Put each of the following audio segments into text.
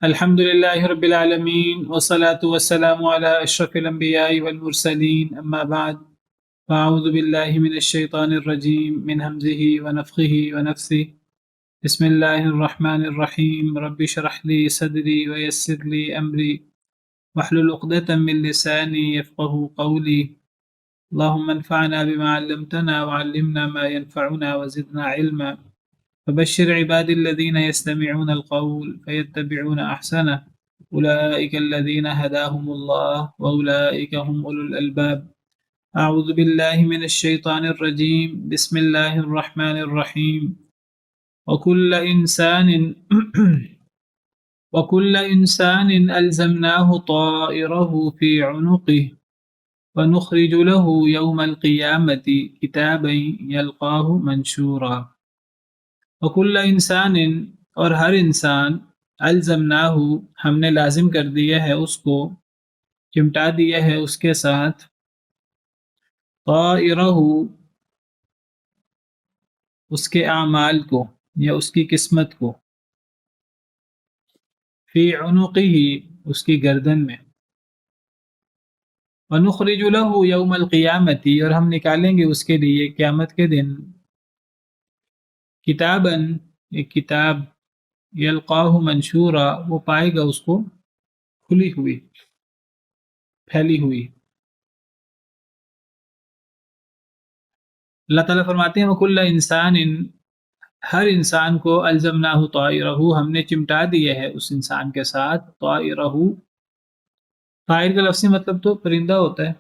الحمد لله رب العالمين والصلاة والسلام على أشرف الأنبياء والمرسلين أما بعد فأعوذ بالله من الشيطان الرجيم من همزه ونفخه ونفثه بسم الله الرحمن الرحيم رب اشرح لي صدري ويسر لي أمري واحلل عقدة من لساني يفقه قولي اللهم انفعنا بما علمتنا وعلمنا ما ينفعنا وزدنا علما فبشر عبادي الذين يستمعون القول فيتبعون أحسنه أولئك الذين هداهم الله وأولئك هم أولو الألباب أعوذ بالله من الشيطان الرجيم بسم الله الرحمن الرحيم وكل إنسان وكل إنسان ألزمناه طائره في عنقه ونخرج له يوم القيامة كتابا يلقاه منشورا وکل انسان اور ہر انسان الزمناہ ہم نے لازم کر دیا ہے اس کو، چمٹا دیا ہے اس کے ساتھ، طائرہ اس کے اعمال کو یا اس کی قسمت کو، فی عنقہ اس کی گردن میں، ونخرج له یوم القیامت اور ہم نکالیں گے اس کے لیے قیامت کے دن کتاباً ایک کتاب، یلقاہ منشورا وہ پائے گا اس کو کھلی ہوئی، پھیلی ہوئی۔ اللہ تعالیٰ فرماتے ہیں وَكُلَّ إِنسَانٍ ہر انسان کو الزمناہ طائرہ ہم نے چمٹا دیا ہے اس انسان کے ساتھ، طائرہ طائر کا لفظی مطلب تو پرندہ ہوتا ہے،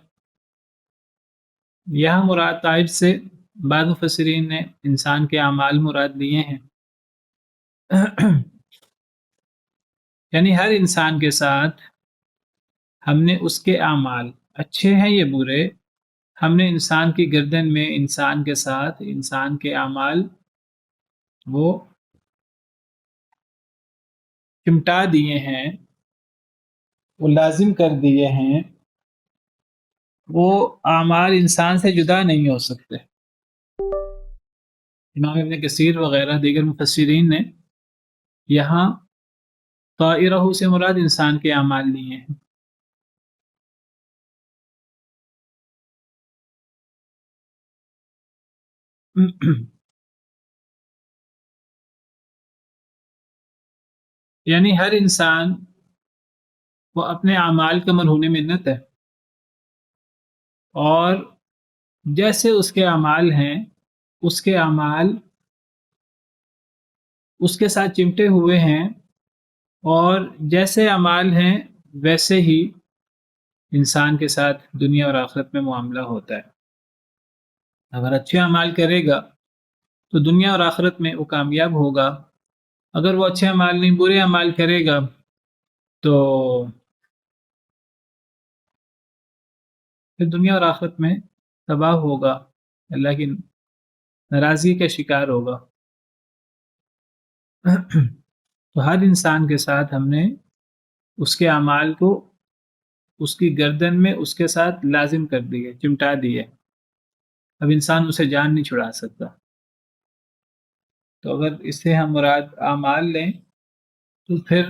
یہاں مراد طائر سے بعض مفسرین نے انسان کے اعمال مراد لیے ہیں یعنی ہر انسان کے ساتھ ہم نے اس کے اعمال اچھے ہیں یا برے، ہم نے انسان کی گردن میں انسان کے ساتھ انسان کے اعمال وہ چمٹا دیے ہیں، وہ لازم کر دیے ہیں، وہ اعمال انسان سے جدا نہیں ہو سکتے۔ امام ابن کثیر وغیرہ دیگر مفسرین نے یہاں طائرہ سے مراد انسان کے اعمال لیے ہیں۔ یعنی ہر انسان وہ اپنے اعمال کا مرہون منت ہے، اور جیسے اس کے اعمال ہیں اس کے اعمال اس کے ساتھ چمٹے ہوئے ہیں، اور جیسے اعمال ہیں ویسے ہی انسان کے ساتھ دنیا اور آخرت میں معاملہ ہوتا ہے۔ اگر اچھے اعمال کرے گا تو دنیا اور آخرت میں وہ کامیاب ہوگا، اگر وہ اچھے اعمال نہیں برے اعمال کرے گا تو پھر دنیا اور آخرت میں تباہ ہوگا، اللہ کی ناراضگی کا شکار ہوگا۔ تو ہر انسان کے ساتھ ہم نے اس کے اعمال کو اس کی گردن میں اس کے ساتھ لازم کر دیے، چمٹا دیے، اب انسان اسے جان نہیں چھڑا سکتا۔ تو اگر اس سے ہم مراد اعمال لیں تو پھر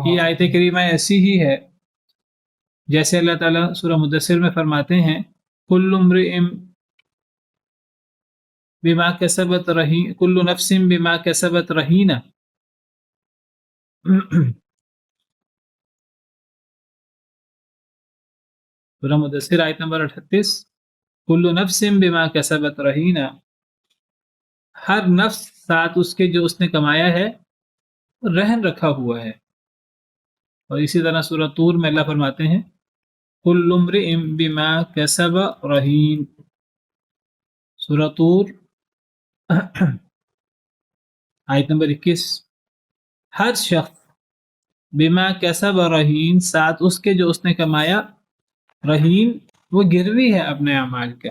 یہ آیت کریمہ ایسی ہی ہے جیسے اللہ تعالیٰ سورہ مدثر میں فرماتے ہیں کل امرئ بما کسبت رہین، کل نفس بما کسبت رہینہ۔ سورہ مدثر آیت نمبر 38، کل نفس بما کسبت رہینہ، ہر نفس ساتھ اس کے جو اس نے کمایا ہے رہن رکھا ہوا ہے۔ اور اسی طرح سورہ طور میں اللہ فرماتے ہیں کل امرئ بما کسب رہین۔ سورہ طور آیت نمبر 21، ہر شخص بما کسب رہین ساتھ اس کے جو اس نے کمایا، رہین وہ گروی ہے اپنے اعمال کا،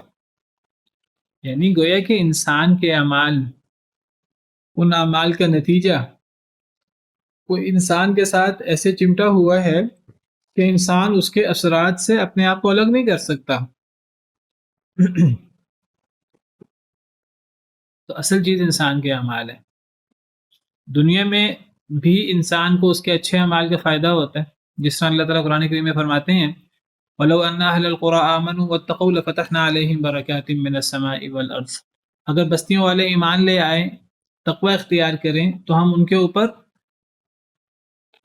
یعنی گویا کہ انسان کے اعمال، ان اعمال کا نتیجہ وہ انسان کے ساتھ ایسے چمٹا ہوا ہے کہ انسان اس کے اثرات سے اپنے آپ کو الگ نہیں کر سکتا۔ تو اصل چیز انسان کے اعمال ہے۔ دنیا میں بھی انسان کو اس کے اچھے اعمال کا فائدہ ہوتا ہے، جس طرح اللہ تعالیٰ قرآن کریم میں فرماتے ہیں وَلَوْ أَنَّ أَهْلَ الْقُرَىٰ آمَنُوا وَاتَّقَوْا لَفَتَحْنَا عَلَيْهِمْ بَرَكَاتٍ مِّنَ السَّمَاءِ وَالْأَرْضِ، اگر بستیوں والے ایمان لے آئیں، تقوی اختیار کریں، تو ہم ان کے اوپر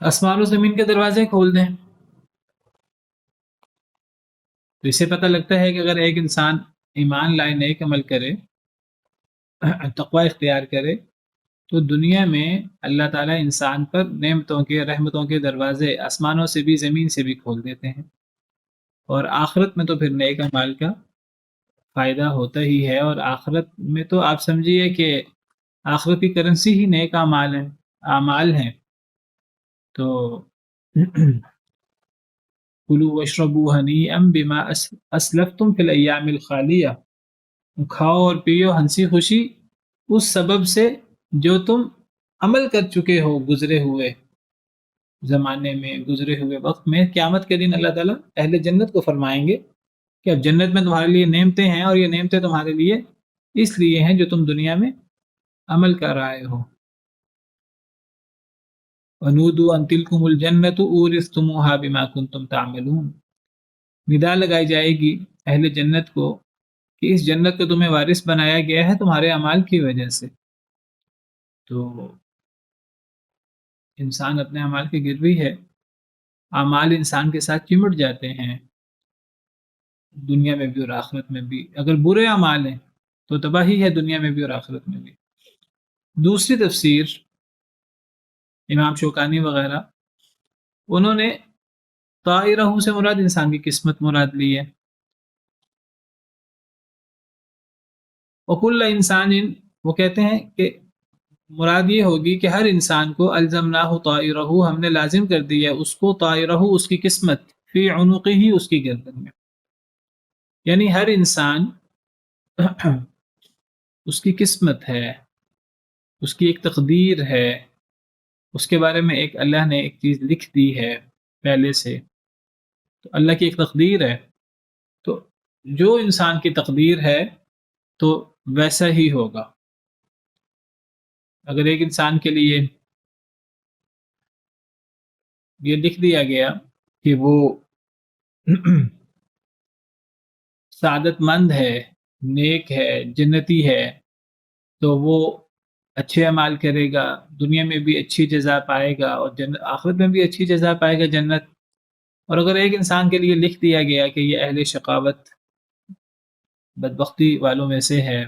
آسمان و زمین کے دروازے کھول دیں۔ تو اس سے پتہ لگتا ہے کہ اگر ایک انسان ایمان لائے، نیک عمل کرے، تقوی اختیار کرے، تو دنیا میں اللہ تعالیٰ انسان پر نعمتوں کے، رحمتوں کے دروازے آسمانوں سے بھی زمین سے بھی کھول دیتے ہیں، اور آخرت میں تو پھر نیک اعمال کا فائدہ ہوتا ہی ہے۔ اور آخرت میں تو آپ سمجھیے کہ آخرت کی کرنسی ہی نیک اعمال ہیں۔ تو کلوا واشربوا ہنیئا بما اسلفتم فی الایام الخالیہ، کھاؤ اور پیو ہنسی خوشی اس سبب سے جو تم عمل کر چکے ہو گزرے ہوئے زمانے میں، گزرے ہوئے وقت میں۔ قیامت کے دن اللہ تعالیٰ اہل جنت کو فرمائیں گے کہ اب جنت میں تمہارے لیے نعمتیں ہیں، اور یہ نعمتیں تمہارے لیے اس لیے ہیں جو تم دنیا میں عمل کر آئے ہو۔ وَنُودُوا أَن تِلْكُمُ الْجَنَّةُ أُورِثْتُمُوهَا بِمَا كُنتُمْ تَعْمَلُونَ، ندا لگائی جائے گی اہل جنت کو کہ اس جنت کو تمہیں وارث بنایا گیا ہے تمہارے اعمال کی وجہ سے۔ تو انسان اپنے اعمال کی گروی ہے، اعمال انسان کے ساتھ چمٹ جاتے ہیں دنیا میں بھی اور آخرت میں بھی۔ اگر برے اعمال ہیں تو تباہی ہے دنیا میں بھی اور آخرت میں بھی۔ دوسری تفسیر امام شوکانی وغیرہ، انہوں نے طائرہ سے مراد انسان کی قسمت مراد لی ہے۔ وکل انسان، وہ کہتے ہیں کہ مراد یہ ہوگی کہ ہر انسان کو الزمناہ طائرہ، ہم نے لازم کر دیا اس کو طائرہ، اس کی قسمت، فی عنقہ، اس کی گردن میں۔ یعنی ہر انسان اس کی قسمت ہے، اس کی ایک تقدیر ہے، اس کے بارے میں ایک اللہ نے ایک چیز لکھ دی ہے پہلے سے، تو اللہ کی ایک تقدیر ہے۔ تو جو انسان کی تقدیر ہے تو ویسا ہی ہوگا۔ اگر ایک انسان کے لیے یہ لکھ دیا گیا کہ وہ سعادت مند ہے، نیک ہے، جنتی ہے، تو وہ اچھے اعمال کرے گا، دنیا میں بھی اچھی جزا پائے گا، اور آخرت میں بھی اچھی جزا پائے گا، جنت۔ اور اگر ایک انسان کے لیے لکھ دیا گیا کہ یہ اہل شقاوت، بدبختی والوں میں سے ہے،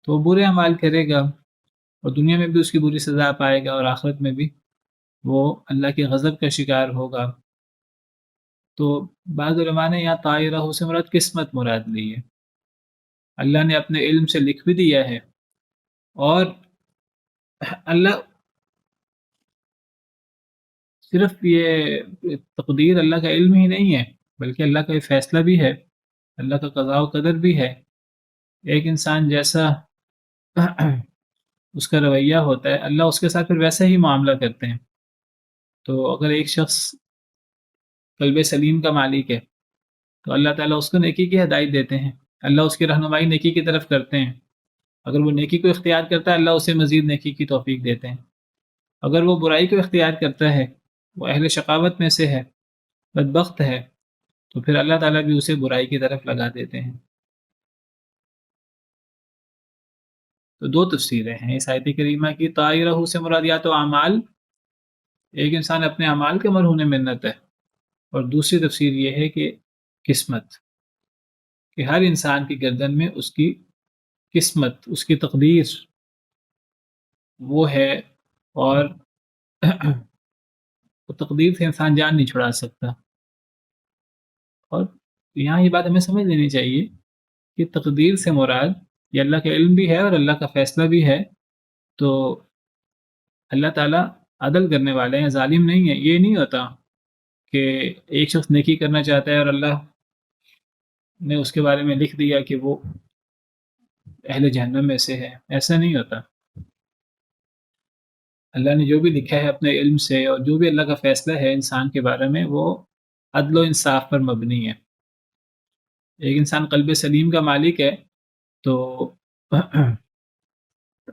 تو وہ برے اعمال کرے گا، اور دنیا میں بھی اس کی بری سزا پائے گا، اور آخرت میں بھی وہ اللہ کے غضب کا شکار ہوگا۔ تو بعض علماء نے یہاں طائرہ سے مراد قسمت مراد لی ہے۔ اللہ نے اپنے علم سے لکھ بھی دیا ہے، اور اللہ صرف یہ تقدیر اللہ کا علم ہی نہیں ہے، بلکہ اللہ کا یہ فیصلہ بھی ہے، اللہ کا قضاء و قدر بھی ہے۔ ایک انسان جیسا اس کا رویہ ہوتا ہے، اللہ اس کے ساتھ پھر ویسا ہی معاملہ کرتے ہیں۔ تو اگر ایک شخص قلب سلیم کا مالک ہے تو اللہ تعالیٰ اس کو نیکی کی ہدایت دیتے ہیں، اللہ اس کی رہنمائی نیکی کی طرف کرتے ہیں۔ اگر وہ نیکی کو اختیار کرتا ہے، اللہ اسے مزید نیکی کی توفیق دیتے ہیں۔ اگر وہ برائی کو اختیار کرتا ہے، وہ اہل شقاوت میں سے ہے، بدبخت ہے، تو پھر اللہ تعالیٰ بھی اسے برائی کی طرف لگا دیتے ہیں۔ تو دو تفسیریں ہیں اس آیت کریمہ کی۔ طائرہ سے مراد یا تو اعمال، ایک انسان اپنے اعمال کے مرہون منت ہے، اور دوسری تفسیر یہ ہے کہ قسمت، کہ ہر انسان کی گردن میں اس کی قسمت، اس کی تقدیر وہ ہے، اور وہ تقدیر سے انسان جان نہیں چھڑا سکتا۔ اور یہاں یہ بات ہمیں سمجھ لینی چاہیے کہ تقدیر سے مراد یہ اللہ کا علم بھی ہے اور اللہ کا فیصلہ بھی ہے۔ تو اللہ تعالیٰ عدل کرنے والے ہیں، ظالم نہیں ہے۔ یہ نہیں ہوتا کہ ایک شخص نیکی کرنا چاہتا ہے اور اللہ نے اس کے بارے میں لکھ دیا کہ وہ اہل جہنم میں سے ہے، ایسا نہیں ہوتا۔ اللہ نے جو بھی لکھا ہے اپنے علم سے، اور جو بھی اللہ کا فیصلہ ہے انسان کے بارے میں، وہ عدل و انصاف پر مبنی ہے۔ ایک انسان قلب سلیم کا مالک ہے تو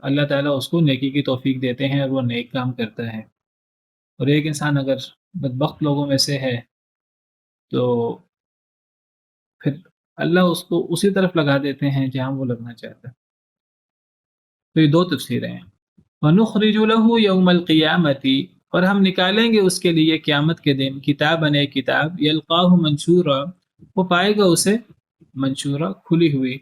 اللہ تعالیٰ اس کو نیکی کی توفیق دیتے ہیں، اور وہ نیک کام کرتا ہے۔ اور ایک انسان اگر بدبخت لوگوں میں سے ہے تو پھر اللہ اس کو اسی طرف لگا دیتے ہیں جہاں وہ لگنا چاہتا ہے. تو یہ دو تفسیریں ہیں. وَنُخْرِجُ لَهُ يَوْمَ الْقِيَامَةِ اور ہم نکالیں گے اس کے لیے قیامت کے دن کتاباً ایک کتاب یلقاہ منشورا وہ پائے گا اسے منشورا کھلی ہوئی.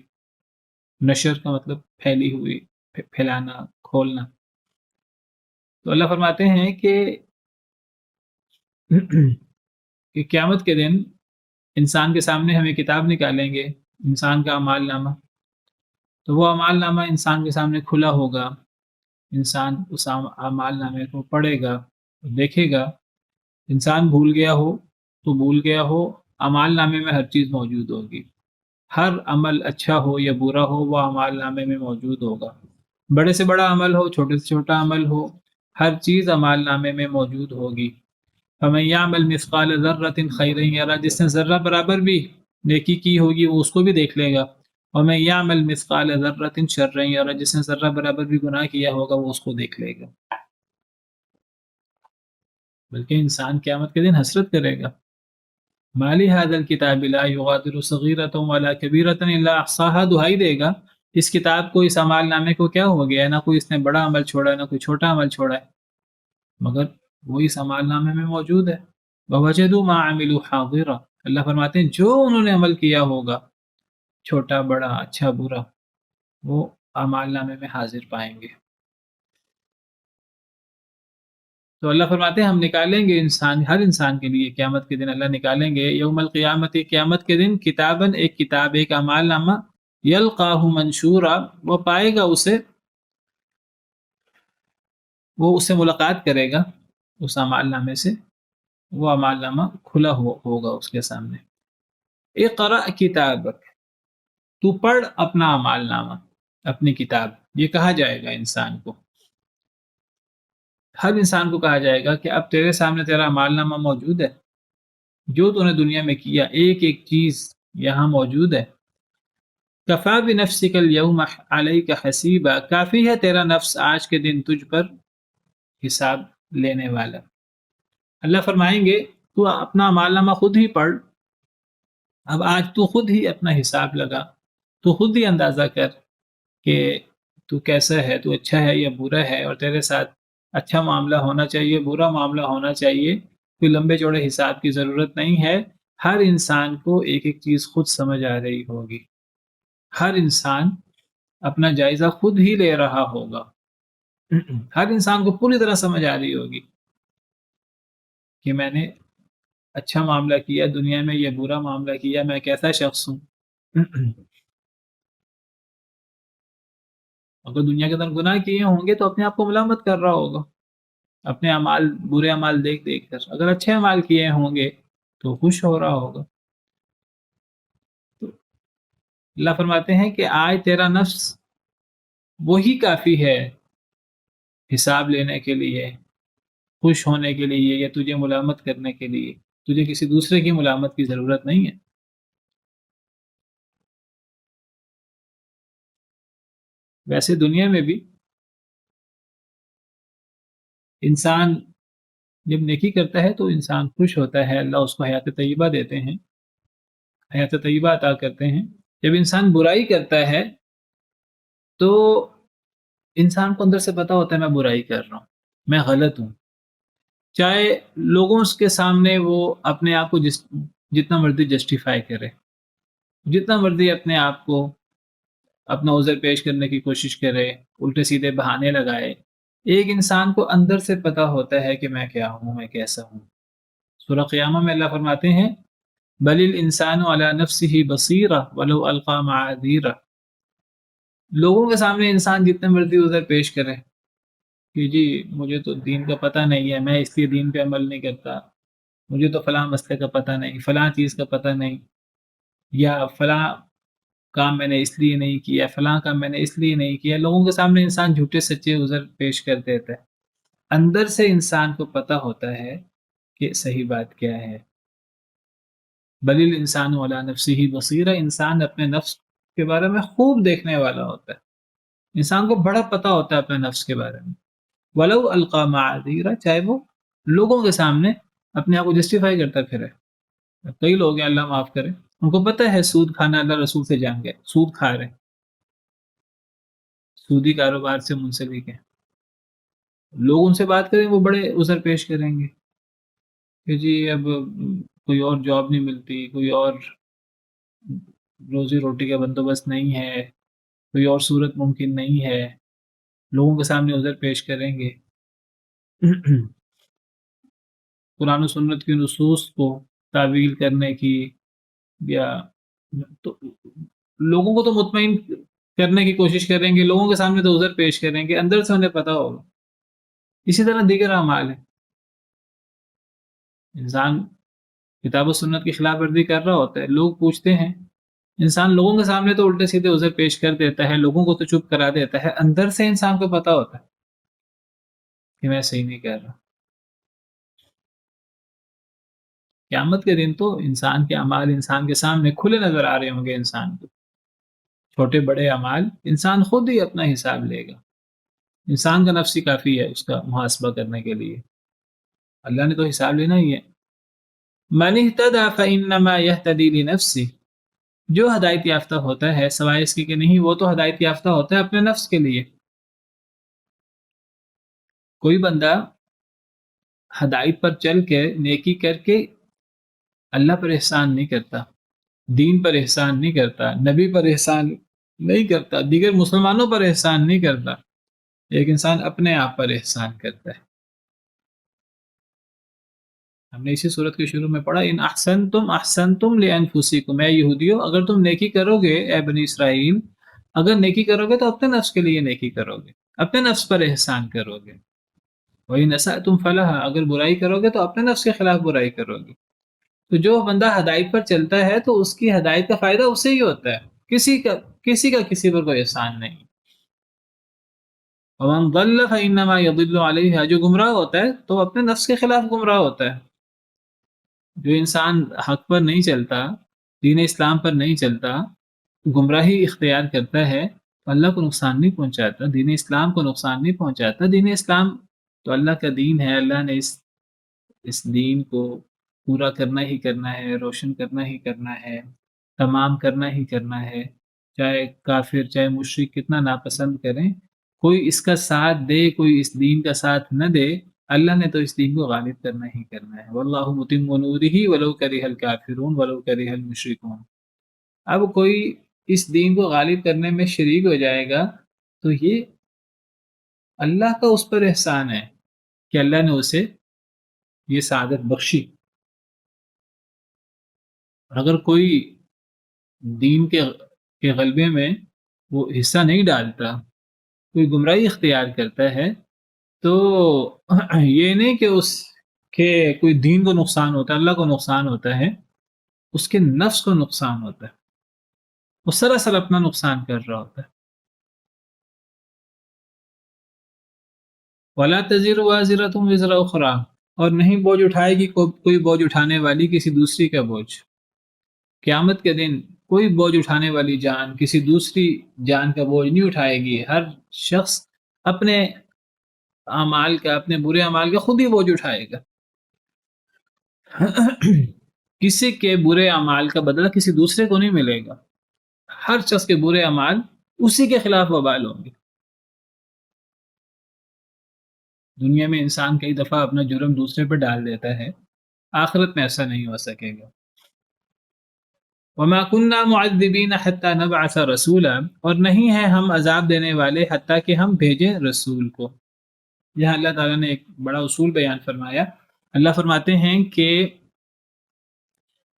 نشر کا مطلب پھیلی ہوئی، پھیلانا، کھولنا. تو اللہ فرماتے ہیں کہ قیامت کے دن انسان کے سامنے ہمیں کتاب نکالیں گے، انسان کا اعمال نامہ. تو وہ اعمال نامہ انسان کے سامنے کھلا ہوگا. انسان اس اعمال نامے کو پڑھے گا، دیکھے گا. انسان بھول گیا ہو تو بھول گیا ہو، اعمال نامے میں ہر چیز موجود ہوگی. ہر عمل اچھا ہو یا برا ہو وہ اعمال نامے میں موجود ہوگا. بڑے سے بڑا عمل ہو، چھوٹے سے چھوٹا عمل ہو، ہر چیز اعمال نامے میں موجود ہوگی. فَمَن يَعْمَلْ مِثْقَالَ ذَرَّةٍ خَيْرًا يَرَهُ جس نے ذرہ برابر بھی نیکی کی ہوگی وہ اس کو بھی دیکھ لے گا. وَمَن يَعْمَلْ مِثْقَالَ ذَرَّةٍ شَرًّا يَرَهُ جس نے ذرہ برابر بھی گناہ کیا ہوگا وہ اس کو دیکھ لے گا. بلکہ انسان قیامت کے دن حسرت کرے گا. مَا لِهَٰذَا الْكِتَابِ لَا يُغَادِرُ صَغِيرَةً وَلَا كَبِيرَةً إِلَّا أَحْصَاهَا دہائی دے گا اس کتاب کو، اس اعمال نامے کو کیا ہو گیا ہے، نہ کوئی اس نے بڑا عمل چھوڑا ہے نہ کوئی چھوٹا عمل چھوڑا ہے، مگر وہ اس اعمال نامے میں موجود ہے. وَوَجَدُوا مَا عَمِلُوا حَاضِرًا اللہ فرماتے ہیں جو انہوں نے عمل کیا ہوگا چھوٹا بڑا اچھا برا وہ اعمال نامے میں حاضر پائیں گے. تو اللہ فرماتے ہیں ہم نکالیں گے ہر انسان کے لیے قیامت کے دن اللہ نکالیں گے یوم القیامت قیامت کے دن کتاباً ایک کتاب ایک اعمال نامہ یلقاہ منشورا وہ پائے گا اسے، وہ اس سے ملاقات کرے گا اس اعمال نامے سے. وہ اعمال نامہ کھلا ہوگا اس کے سامنے. اقرأ کتابک تو پڑھ اپنا اعمال نامہ اپنی کتاب. یہ کہا جائے گا انسان کو، ہر انسان کو کہا جائے گا کہ اب تیرے سامنے تیرا اعمال نامہ موجود ہے، جو تو نے دنیا میں کیا ایک ایک چیز یہاں موجود ہے. کفا بنفسک اليوم علیک حسیبا کافی ہے تیرا نفس آج کے دن تجھ پر حساب لینے والا. اللہ فرمائیں گے تو اپنا اعمال نامہ خود ہی پڑھ. اب آج تو خود ہی اپنا حساب لگا، تو خود ہی اندازہ کر کہ تو کیسا ہے، تو اچھا ہے یا برا ہے، اور تیرے ساتھ اچھا معاملہ ہونا چاہیے برا معاملہ ہونا چاہیے. کوئی لمبے چوڑے حساب کی ضرورت نہیں ہے. ہر انسان کو ایک ایک چیز خود سمجھ آ رہی ہوگی. ہر انسان اپنا جائزہ خود ہی لے رہا ہوگا. ہر انسان کو پوری طرح سمجھ آ رہی ہوگی کہ میں نے اچھا معاملہ کیا دنیا میں یا برا معاملہ کیا، میں کیسا شخص ہوں. اگر دنیا کے اندر گناہ کیے ہوں گے تو اپنے آپ کو ملامت کر رہا ہوگا اپنے اعمال برے اعمال دیکھ دیکھ کر. اگر اچھے اعمال کیے ہوں گے تو خوش ہو رہا ہوگا. تو اللہ فرماتے ہیں کہ آج تیرا نفس وہی کافی ہے حساب لینے کے لیے، خوش ہونے کے لیے یا تجھے ملامت کرنے کے لیے. تجھے کسی دوسرے کی ملامت کی ضرورت نہیں ہے. ویسے دنیا میں بھی انسان جب نیکی کرتا ہے تو انسان خوش ہوتا ہے، اللہ اس کو حیات طیبہ دیتے ہیں، حیات طیبہ عطا کرتے ہیں. جب انسان برائی کرتا ہے تو انسان کو اندر سے پتا ہوتا ہے میں برائی کر رہا ہوں، میں غلط ہوں. چاہے لوگوں کے سامنے وہ اپنے آپ کو جتنا مرضی جسٹیفائی کرے، جتنا مرضی اپنے آپ کو اپنا عذر پیش کرنے کی کوشش کرے، الٹے سیدھے بہانے لگائے، ایک انسان کو اندر سے پتا ہوتا ہے کہ میں کیا ہوں، میں کیسا ہوں. سورہ قیامہ میں اللہ فرماتے ہیں بل الانسان علی نفسہ بصیرہ ولو القی معاذیرہ. لوگوں کے سامنے انسان جتنے مرضی عذر پیش کرے کہ جی مجھے تو دین کا پتہ نہیں ہے، میں اس لیے دین پہ عمل نہیں کرتا، مجھے تو فلاں مسئلے کا پتہ نہیں، فلاں چیز کا پتہ نہیں، یا فلاں کام میں نے اس لیے نہیں کیا، فلاں کام میں نے اس لیے نہیں کیا. لوگوں کے سامنے انسان جھوٹے سچے عذر پیش کر دیتا ہے. اندر سے انسان کو پتہ ہوتا ہے کہ صحیح بات کیا ہے. بل الانسان علی نفسہ بصیرہ انسان اپنے نفس کے بارے میں خوب دیکھنے والا ہوتا ہے. انسان کو بڑا پتہ ہوتا ہے اپنے نفس کے بارے میں. ولو القی معاذیرہ چاہے وہ لوگوں کے سامنے اپنے آپ کو جسٹیفائی کرتا پھرے. کئی لوگ ہیں اللہ معاف کرے ان کو پتہ ہے سود کھانا اللہ رسول سے جان گئے, سود کھا رہے ہیں, سودی کاروبار سے منسلک ہیں. لوگ ان سے بات کریں وہ بڑے عذر پیش کریں گے کہ جی اب کوئی اور جاب نہیں ملتی, کوئی اور روزی روٹی کا بندوبست نہیں ہے, کوئی اور صورت ممکن نہیں ہے. لوگوں کے سامنے عذر پیش کریں گے. قرآن و سنت کی نصوص کو تعویل کرنے کی یا تو لوگوں کو تو مطمئن کرنے کی کوشش کریں گے, لوگوں کے سامنے تو عذر پیش کریں گے, اندر سے انہیں پتہ ہوگا. اسی طرح دیگر اعمال ہیں. انسان کتاب و سنت کی خلاف ورزی کر رہا ہوتا ہے, لوگ پوچھتے ہیں, انسان لوگوں کے سامنے تو الٹے سیدھے عذر پیش کر دیتا ہے, لوگوں کو تو چپ کرا دیتا ہے, اندر سے انسان کو پتہ ہوتا ہے کہ میں صحیح نہیں کر رہا. قیامت کے دن تو انسان کے اعمال انسان کے سامنے کھلے نظر آ رہے ہوں گے. انسان کو چھوٹے بڑے اعمال انسان خود ہی اپنا حساب لے گا. انسان کا نفس ہی کافی ہے اس کا محاسبہ کرنے کے لیے. اللہ نے تو حساب لینا ہی ہے. من اهتدى فإنما يهتدي لنفسه, جو ہدایت یافتہ ہوتا ہے سوائے اس کی کہ نہیں وہ تو ہدایت یافتہ ہوتا ہے اپنے نفس کے لیے. کوئی بندہ ہدایت پر چل کے نیکی کر کے اللہ پر احسان نہیں کرتا, دین پر احسان نہیں کرتا, نبی پر احسان نہیں کرتا, دیگر مسلمانوں پر احسان نہیں کرتا, ایک انسان اپنے آپ پر احسان کرتا ہے. ہم نے اسی صورت کے شروع میں پڑھا, ان احسنتم احسنتم لانفسکم, اے یہودیو اگر تم نیکی کرو گے, اے بنی اسرائیل اگر نیکی کرو گے تو اپنے نفس کے لیے نیکی کرو گے, اپنے نفس پر احسان کرو گے. وَإِنْ أَسَأْتُمْ فَلَهَا, اگر برائی کرو گے تو اپنے نفس کے خلاف برائی کرو گے. تو جو بندہ ہدایت پر چلتا ہے تو اس کی ہدایت کا فائدہ اسے ہی ہوتا ہے, کسی کا کسی پر کوئی احسان نہیں. وَمَنْ ضَلَّ فَإِنَّمَا يَضِلُّ عَلَيْهَا, جو گمراہ ہوتا ہے تو اپنے نفس کے خلاف گمراہ ہوتا ہے. جو انسان حق پر نہیں چلتا, دین اسلام پر نہیں چلتا, گمراہی اختیار کرتا ہے تو اللہ کو نقصان نہیں پہنچاتا, دین اسلام کو نقصان نہیں پہنچاتا. دین اسلام تو اللہ کا دین ہے, اللہ نے اس دین کو پورا کرنا ہی کرنا ہے, روشن کرنا ہی کرنا ہے, تمام کرنا ہی کرنا ہے. چاہے کافر چاہے مشرک کتنا ناپسند کریں, کوئی اس کا ساتھ دے کوئی اس دین کا ساتھ نہ دے, اللہ نے تو اس دین کو غالب کرنا ہی کرنا ہے. واللہ متم نورہ ولو کرہ الکافرون ولو کرہ المشرکون. اب کوئی اس دین کو غالب کرنے میں شریک ہو جائے گا تو یہ اللہ کا اس پر احسان ہے کہ اللہ نے اسے یہ سعادت بخشی. اگر کوئی دین کے غلبے میں وہ حصہ نہیں ڈالتا, کوئی گمراہی اختیار کرتا ہے, تو یہ نہیں کہ اس کے کوئی دین کو نقصان ہوتا ہے, اللہ کو نقصان ہوتا ہے, اس کے نفس کو نقصان ہوتا ہے, وہ سراسر اپنا نقصان کر رہا ہوتا ہے. وَلَا تَزِرُ وَازِرَةٌ وِزْرَ أُخْرَىٰ, اور نہیں بوجھ اٹھائے گی کوئی بوجھ اٹھانے والی کسی دوسری کا بوجھ. قیامت کے دن کوئی بوجھ اٹھانے والی جان کسی دوسری جان کا بوجھ نہیں اٹھائے گی. ہر شخص اپنے اعمال کا, اپنے برے اعمال کا خود ہی بوجھ اٹھائے گا. کسی کے برے اعمال کا بدلہ کسی دوسرے کو نہیں ملے گا. ہر شخص کے برے اعمال اسی کے خلاف وبال ہوں گے. دنیا میں انسان کئی دفعہ اپنا جرم دوسرے پر ڈال دیتا ہے, آخرت میں ایسا نہیں ہو سکے گا. وَمَا كُنَّا مُعَذِّبِينَ حَتَّى نَبْعَثَ رَسُولًا, اور نہیں ہیں ہم عذاب دینے والے حتیٰ کہ ہم بھیجیں رسول کو. یہاں اللہ تعالیٰ نے ایک بڑا اصول بیان فرمایا. اللہ فرماتے ہیں کہ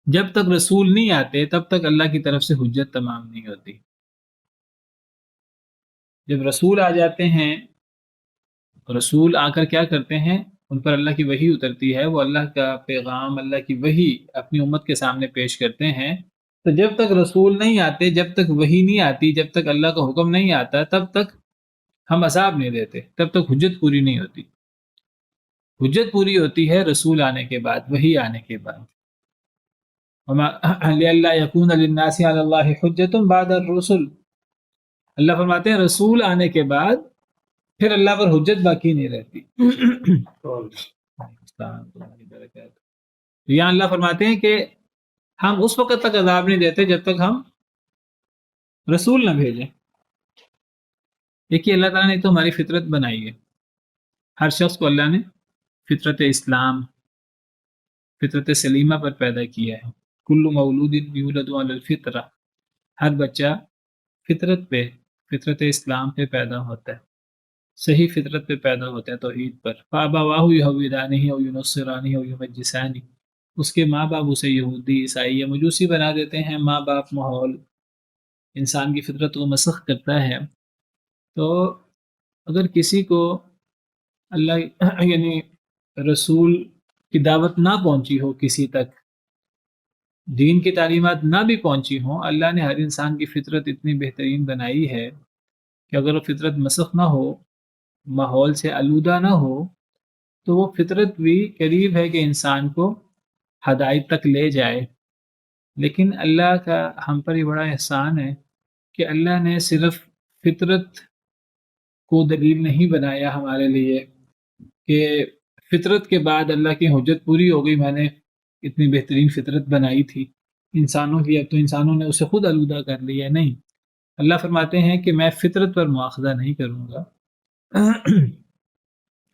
جب تک رسول نہیں آتے تب تک اللہ کی طرف سے حجت تمام نہیں ہوتی. جب رسول آ جاتے ہیں, رسول آ کر کیا کرتے ہیں, ان پر اللہ کی وحی اترتی ہے, وہ اللہ کا پیغام اللہ کی وحی اپنی امت کے سامنے پیش کرتے ہیں. تو جب تک رسول نہیں آتے, جب تک وحی نہیں آتی, جب تک اللہ کا حکم نہیں آتا, تب تک ہم عذاب نہیں دیتے, تب تک حجت پوری نہیں ہوتی. حجت پوری ہوتی ہے رسول آنے کے بعد, وحی آنے کے بعد. لِأَلَّا يَكُونَ لِلنَّاسِ عَلَى اللَّهِ حُجَّةٌ بَعْدَ الرُّسُلِ, اللہ فرماتے ہیں رسول آنے کے بعد پھر اللہ پر حجت باقی نہیں رہتی. السلام ورحمۃ اللہ وبرکاتہ۔ تو یہاں اللہ فرماتے ہیں کہ ہم اس وقت تک عذاب نہیں دیتے جب تک ہم رسول نہ بھیجیں۔ دیکھیے اللہ تعالیٰ نے تو ہماری فطرت بنائی ہے، ہر شخص کو اللہ نے فطرت اسلام، فطرت سلیمہ پر پیدا کیا ہے۔ کل مولود یولد علی الفطرہ، ہر بچہ فطرت پہ، فطرت اسلام پہ پیدا ہوتا ہے، صحیح فطرت پہ پیدا ہوتا ہے، توحید پر۔ فابواہ یہودانہ او ینصرانہ او یمجسانہ، اس کے ماں باپ اسے یہودی، عیسائی یا مجوسی بنا دیتے ہیں۔ ماں باپ، ماحول انسان کی فطرت کو مسخ کرتا ہے۔ تو اگر کسی کو اللہ یعنی رسول کی دعوت نہ پہنچی ہو، کسی تک دین کی تعلیمات نہ بھی پہنچی ہوں، اللہ نے ہر انسان کی فطرت اتنی بہترین بنائی ہے کہ اگر وہ فطرت مسخ نہ ہو، ماحول سے آلودہ نہ ہو، تو وہ فطرت بھی قریب ہے کہ انسان کو ہدایت تک لے جائے۔ لیکن اللہ کا ہم پر یہ بڑا احسان ہے کہ اللہ نے صرف فطرت کو دلیل نہیں بنایا ہمارے لیے کہ فطرت کے بعد اللہ کی حجت پوری ہو گئی، میں نے اتنی بہترین فطرت بنائی تھی انسانوں کی، اب تو انسانوں نے اسے خود آلودہ کر لیا۔ نہیں، اللہ فرماتے ہیں کہ میں فطرت پر مواخذہ نہیں کروں گا۔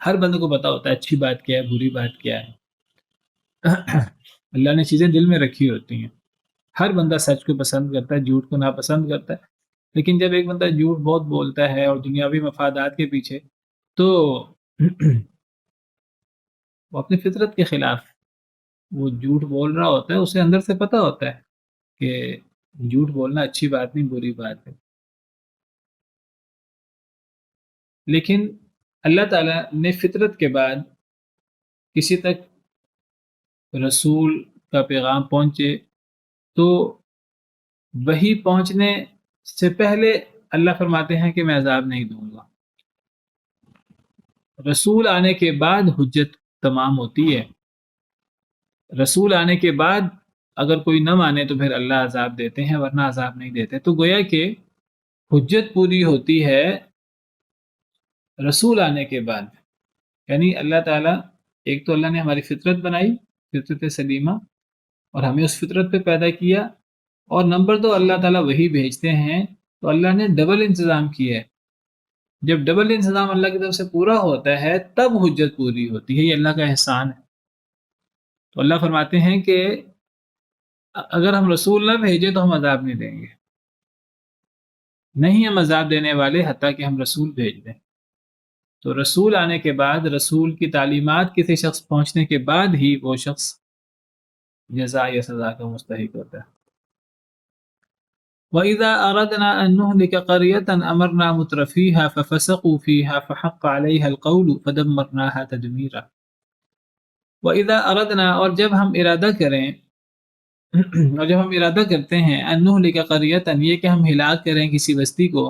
ہر بندے کو پتا ہوتا ہے اچھی بات کیا ہے، بری بات کیا ہے۔ اللہ نے چیزیں دل میں رکھی ہوتی ہیں۔ ہر بندہ سچ کو پسند کرتا ہے، جھوٹ کو ناپسند کرتا ہے، لیکن جب ایک بندہ جھوٹ بہت بولتا ہے اور دنیاوی مفادات کے پیچھے، تو وہ اپنی فطرت کے خلاف وہ جھوٹ بول رہا ہوتا ہے، اسے اندر سے پتہ ہوتا ہے کہ جھوٹ بولنا اچھی بات نہیں، بری بات ہے۔ لیکن اللہ تعالیٰ نے فطرت کے بعد کسی تک رسول کا پیغام پہنچے تو وہی پہنچنے سے پہلے اللہ فرماتے ہیں کہ میں عذاب نہیں دوں گا۔ رسول آنے کے بعد حجت تمام ہوتی ہے۔ رسول آنے کے بعد اگر کوئی نہ مانے تو پھر اللہ عذاب دیتے ہیں، ورنہ عذاب نہیں دیتے۔ تو گویا کہ حجت پوری ہوتی ہے رسول آنے کے بعد۔ یعنی اللہ تعالیٰ، ایک تو اللہ نے ہماری فطرت بنائی، فطرت سلیمہ، اور ہمیں اس فطرت پہ پیدا کیا، اور نمبر دو اللہ تعالیٰ وہی بھیجتے ہیں تو اللہ نے ڈبل انتظام کیا ہے۔ جب ڈبل انتظام اللہ کی طرف سے پورا ہوتا ہے تب حجت پوری ہوتی ہے، یہ اللہ کا احسان ہے۔ تو اللہ فرماتے ہیں کہ اگر ہم رسول نہ بھیجیں تو ہم عذاب نہیں دیں گے، نہیں ہم عذاب دینے والے حتیٰ کہ ہم رسول بھیج دیں۔ تو رسول آنے کے بعد، رسول کی تعلیمات کسی شخص پہنچنے کے بعد ہی وہ شخص جزا یا سزا کا مستحق ہوتا ہے۔ وَإِذَا أَرَدْنَا أَن نُهْلِكَ قَرْيَةً أَمَرْنَا مُتْرَفِيهَا فَفَسَقُوا فِيهَا فَحَقَّ عَلَيْهَا الْقَوْلُ فَدَمَّرْنَاهَا تَدْمِيرًا۔ وَإِذَا أَرَدْنَا، اور جب ہم ارادہ کریں، اور جب ہم ارادہ کرتے ہیں، أَن نُهْلِكَ قَرْيَةً، یہ کہ ہم ہلاک کریں کسی بستی کو،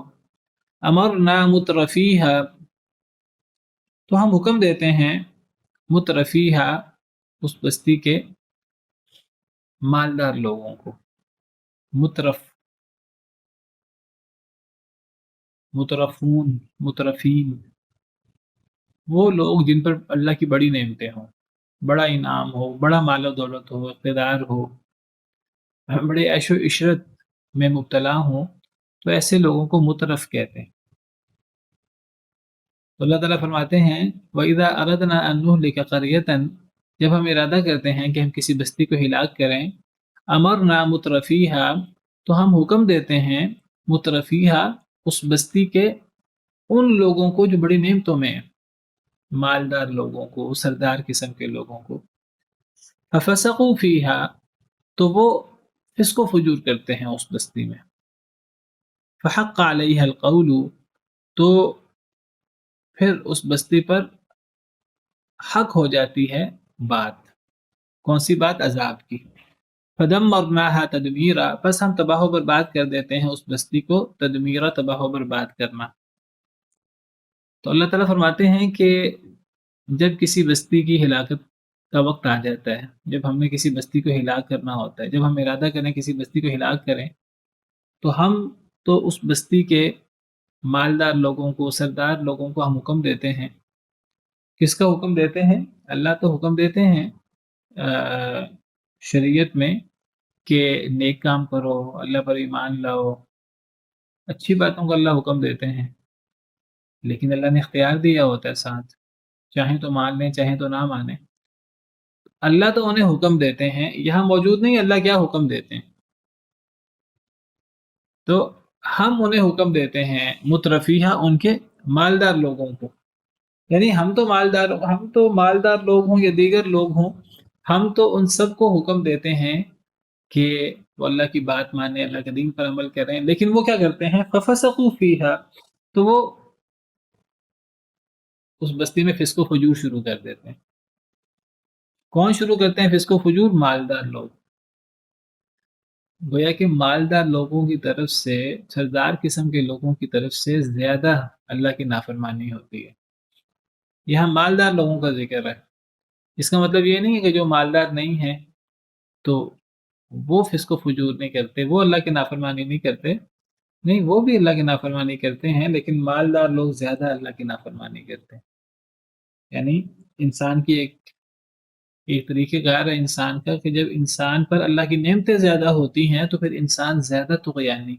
أَمَرْنَا مُتْرَفِيهَا، تو ہم حکم دیتے ہیں مترفیہا، اس بستی کے مالدار لوگوں کو۔ مترف، مترفون، مترفین، وہ لوگ جن پر اللہ کی بڑی نعمتیں ہوں، بڑا انعام ہو، بڑا مال و دولت ہو، اقتدار ہو، بڑے عیش و عشرت میں مبتلا ہوں، تو ایسے لوگوں کو مترف کہتے ہیں۔ تو اللہ تعالیٰ فرماتے ہیں وَإِذَا أَرَدْنَا أَن نُهْلِكَ قَرْيَةً، جب ہم ارادہ کرتے ہیں کہ ہم کسی بستی کو ہلاک کریں، أَمَرْنَا مُتْرَفِيهَا، تو ہم حکم دیتے ہیں مترفیہا، اس بستی کے ان لوگوں کو جو بڑی نعمتوں میں ہیں، مالدار لوگوں کو، سردار قسم کے لوگوں کو۔ فَفَسَقُوا فِيهَا، تو وہ فسق و فجور کرتے ہیں اس بستی میں۔ فَحَقَّ عَلَيْهَا الْقَوْلُ، تو پھر اس بستی پر حق ہو جاتی ہے بات، کون سی بات؟ عذاب کی۔ فَدَمَّرْنَاهَا تَدْمِيرًا، بس ہم تباہ و برباد کر دیتے ہیں اس بستی کو، تدمیرہ، تباہ و برباد کرنا۔ تو اللہ تعالیٰ فرماتے ہیں کہ جب کسی بستی کی ہلاکت کا وقت آ جاتا ہے، جب ہم نے کسی بستی کو ہلاک کرنا ہوتا ہے، جب ہم ارادہ کریں کسی بستی کو ہلاک کریں، تو ہم تو اس بستی کے مالدار لوگوں کو، سردار لوگوں کو ہم حکم دیتے ہیں کس کا حکم دیتے ہیں؟ اللہ تو حکم دیتے ہیں شریعت میں کہ نیک کام کرو، اللہ پر ایمان لاؤ، اچھی باتوں کا اللہ حکم دیتے ہیں، لیکن اللہ نے اختیار دیا ہوتا ہے ساتھ، چاہیں تو مان لیں چاہیں تو نہ مانیں۔ اللہ تو انہیں حکم دیتے ہیں، یہاں موجود نہیں اللہ کیا حکم دیتے ہیں، تو ہم انہیں حکم دیتے ہیں مترفیہ ان کے مالدار لوگوں کو، یعنی ہم تو مالدار لوگ ہوں یا دیگر لوگ ہوں، ہم تو ان سب کو حکم دیتے ہیں کہ وہ اللہ کی بات مانیں، اللہ کے دین پر عمل کریں، لیکن وہ کیا کرتے ہیں؟ فَفَسَقُوا فِيهَا، تو وہ اس بستی میں فسق و فجور شروع کر دیتے ہیں۔ کون شروع کرتے ہیں فسق و فجور؟ مالدار لوگ۔ گویا کہ مالدار لوگوں کی طرف سے، سردار قسم کے لوگوں کی طرف سے زیادہ اللہ کی نافرمانی ہوتی ہے۔ یہاں مالدار لوگوں کا ذکر ہے، اس کا مطلب یہ نہیں ہے کہ جو مالدار نہیں ہیں تو وہ فسق و فجور نہیں کرتے، وہ اللہ کی نافرمانی نہیں کرتے، نہیں، وہ بھی اللہ کی نافرمانی کرتے ہیں، لیکن مالدار لوگ زیادہ اللہ کی نافرمانی کرتے ہیں۔ یعنی انسان کی ایک طریقہ کار ہے انسان کا کہ جب انسان پر اللہ کی نعمتیں زیادہ ہوتی ہیں تو پھر انسان زیادہ طغیانی،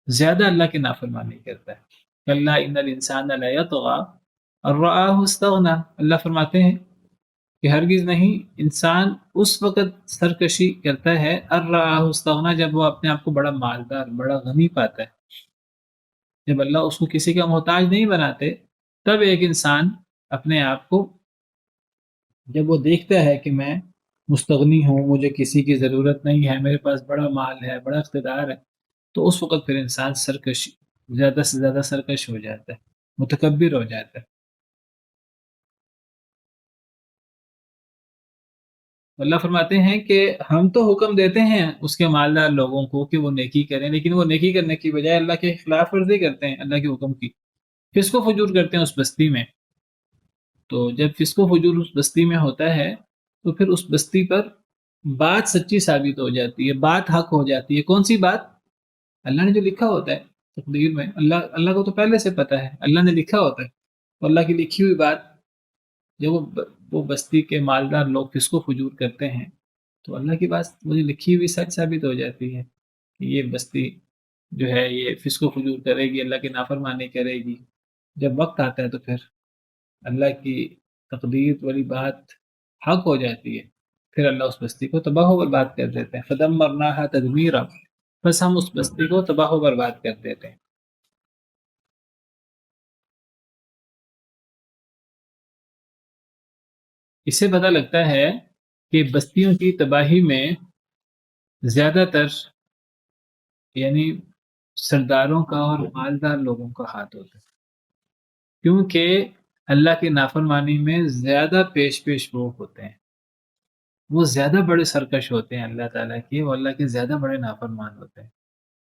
زیادہ اللہ کی نافرمانی کرتا ہے۔ کلا ان الانسان لیطغی ان رآہ استغنی، اللہ فرماتے ہیں کہ ہرگز نہیں، انسان اس وقت سرکشی کرتا ہے ان رآہ استغنی، جب وہ اپنے آپ کو بڑا مالدار، بڑا غنی پاتا ہے، جب اللہ اس کو کسی کا محتاج نہیں بناتے، تب ایک انسان اپنے آپ کو، جب وہ دیکھتا ہے کہ میں مستغنی ہوں، مجھے کسی کی ضرورت نہیں ہے، میرے پاس بڑا مال ہے، بڑا اقتدار ہے، تو اس وقت پھر انسان سرکش، زیادہ سے زیادہ سرکش ہو جاتا ہے، متکبر ہو جاتا ہے۔ اللہ فرماتے ہیں کہ ہم تو حکم دیتے ہیں اس کے مالدار لوگوں کو کہ وہ نیکی کریں، لیکن وہ نیکی کرنے کی بجائے اللہ کے خلاف ورزی کرتے ہیں، اللہ کے حکم کی فسق و فجور کرتے ہیں اس بستی میں۔ تو جب فسق و فجور اس بستی میں ہوتا ہے تو پھر اس بستی پر بات سچی ثابت ہو جاتی ہے، بات حق ہو جاتی ہے۔ کون سی بات؟ اللہ نے جو لکھا ہوتا ہے تقدیر میں، اللہ کو تو پہلے سے پتہ ہے، اللہ نے لکھا ہوتا ہے، تو اللہ کی لکھی ہوئی بات جب وہ بستی کے مالدار لوگ فسق و فجور کرتے ہیں تو اللہ کی بات مجھے لکھی ہوئی سچ ثابت ہو جاتی ہے کہ یہ بستی جو ہے یہ فسق و فجور کرے گی، اللہ کی نافرمانی کرے گی۔ جب وقت آتا ہے تو پھر اللہ کی تقدیر والی بات حق ہو جاتی ہے، پھر اللہ اس بستی کو تباہ و برباد کر دیتے ہیں۔ فدمرناها تدمیرا، بس ہم اس بستی کو تباہ و برباد کر دیتے ہیں۔ اس سے پتہ لگتا ہے کہ بستیوں کی تباہی میں زیادہ تر یعنی سرداروں کا اور مالدار لوگوں کا ہاتھ ہوتا ہے، کیونکہ اللہ کی نافرمانی میں زیادہ پیش وہ ہوتے ہیں، وہ زیادہ بڑے سرکش ہوتے ہیں اللہ تعالیٰ کی، وہ اللہ کے زیادہ بڑے نافرمان ہوتے ہیں۔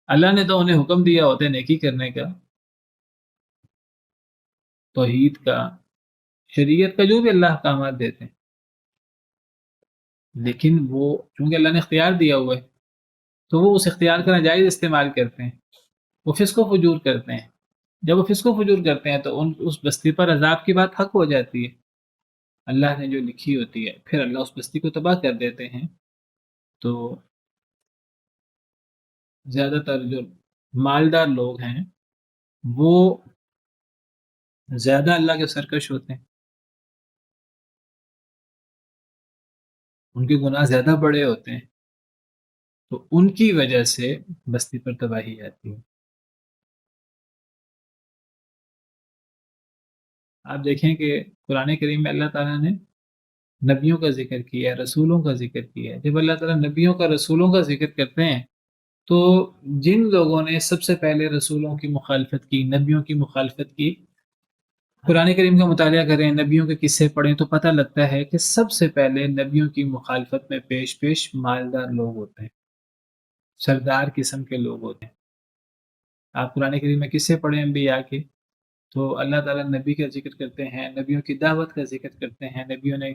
اللہ نے تو انہیں حکم دیا ہوتا ہے نیکی کرنے کا، توحید کا، شریعت کا، جو بھی اللہ احکامات دیتے ہیں، لیکن وہ چونکہ اللہ نے اختیار دیا ہوا ہے تو وہ اس اختیار کا ناجائز استعمال کرتے ہیں، وہ فسق و فجور کرتے ہیں۔ جب وہ فسق و فجور کرتے ہیں تو اس بستی پر عذاب کی بات حق ہو جاتی ہے، اللہ نے جو لکھی ہوتی ہے، پھر اللہ اس بستی کو تباہ کر دیتے ہیں۔ تو زیادہ تر جو مالدار لوگ ہیں وہ زیادہ اللہ کے سرکش ہوتے ہیں، ان کے گناہ زیادہ بڑے ہوتے ہیں، تو ان کی وجہ سے بستی پر تباہی آتی ہے۔ آپ دیکھیں کہ قرآن کریم میں اللہ تعالیٰ نے نبیوں کا ذکر کیا ہے، رسولوں کا ذکر کیا ہے۔ جب اللہ تعالیٰ نبیوں کا، رسولوں کا ذکر کرتے ہیں تو جن لوگوں نے سب سے پہلے رسولوں کی مخالفت کی، نبیوں کی مخالفت کی، قرآن کریم کا مطالعہ کریں، نبیوں کے قصے پڑھیں تو پتہ لگتا ہے کہ سب سے پہلے نبیوں کی مخالفت میں پیش مالدار لوگ ہوتے ہیں، سردار قسم کے لوگ ہوتے ہیں۔ آپ قرآن کریم میں قصے پڑھیں انبیاء کے تو اللہ تعالیٰ نبی کا ذکر کرتے ہیں، نبیوں کی دعوت کا ذکر کرتے ہیں، نبیوں نے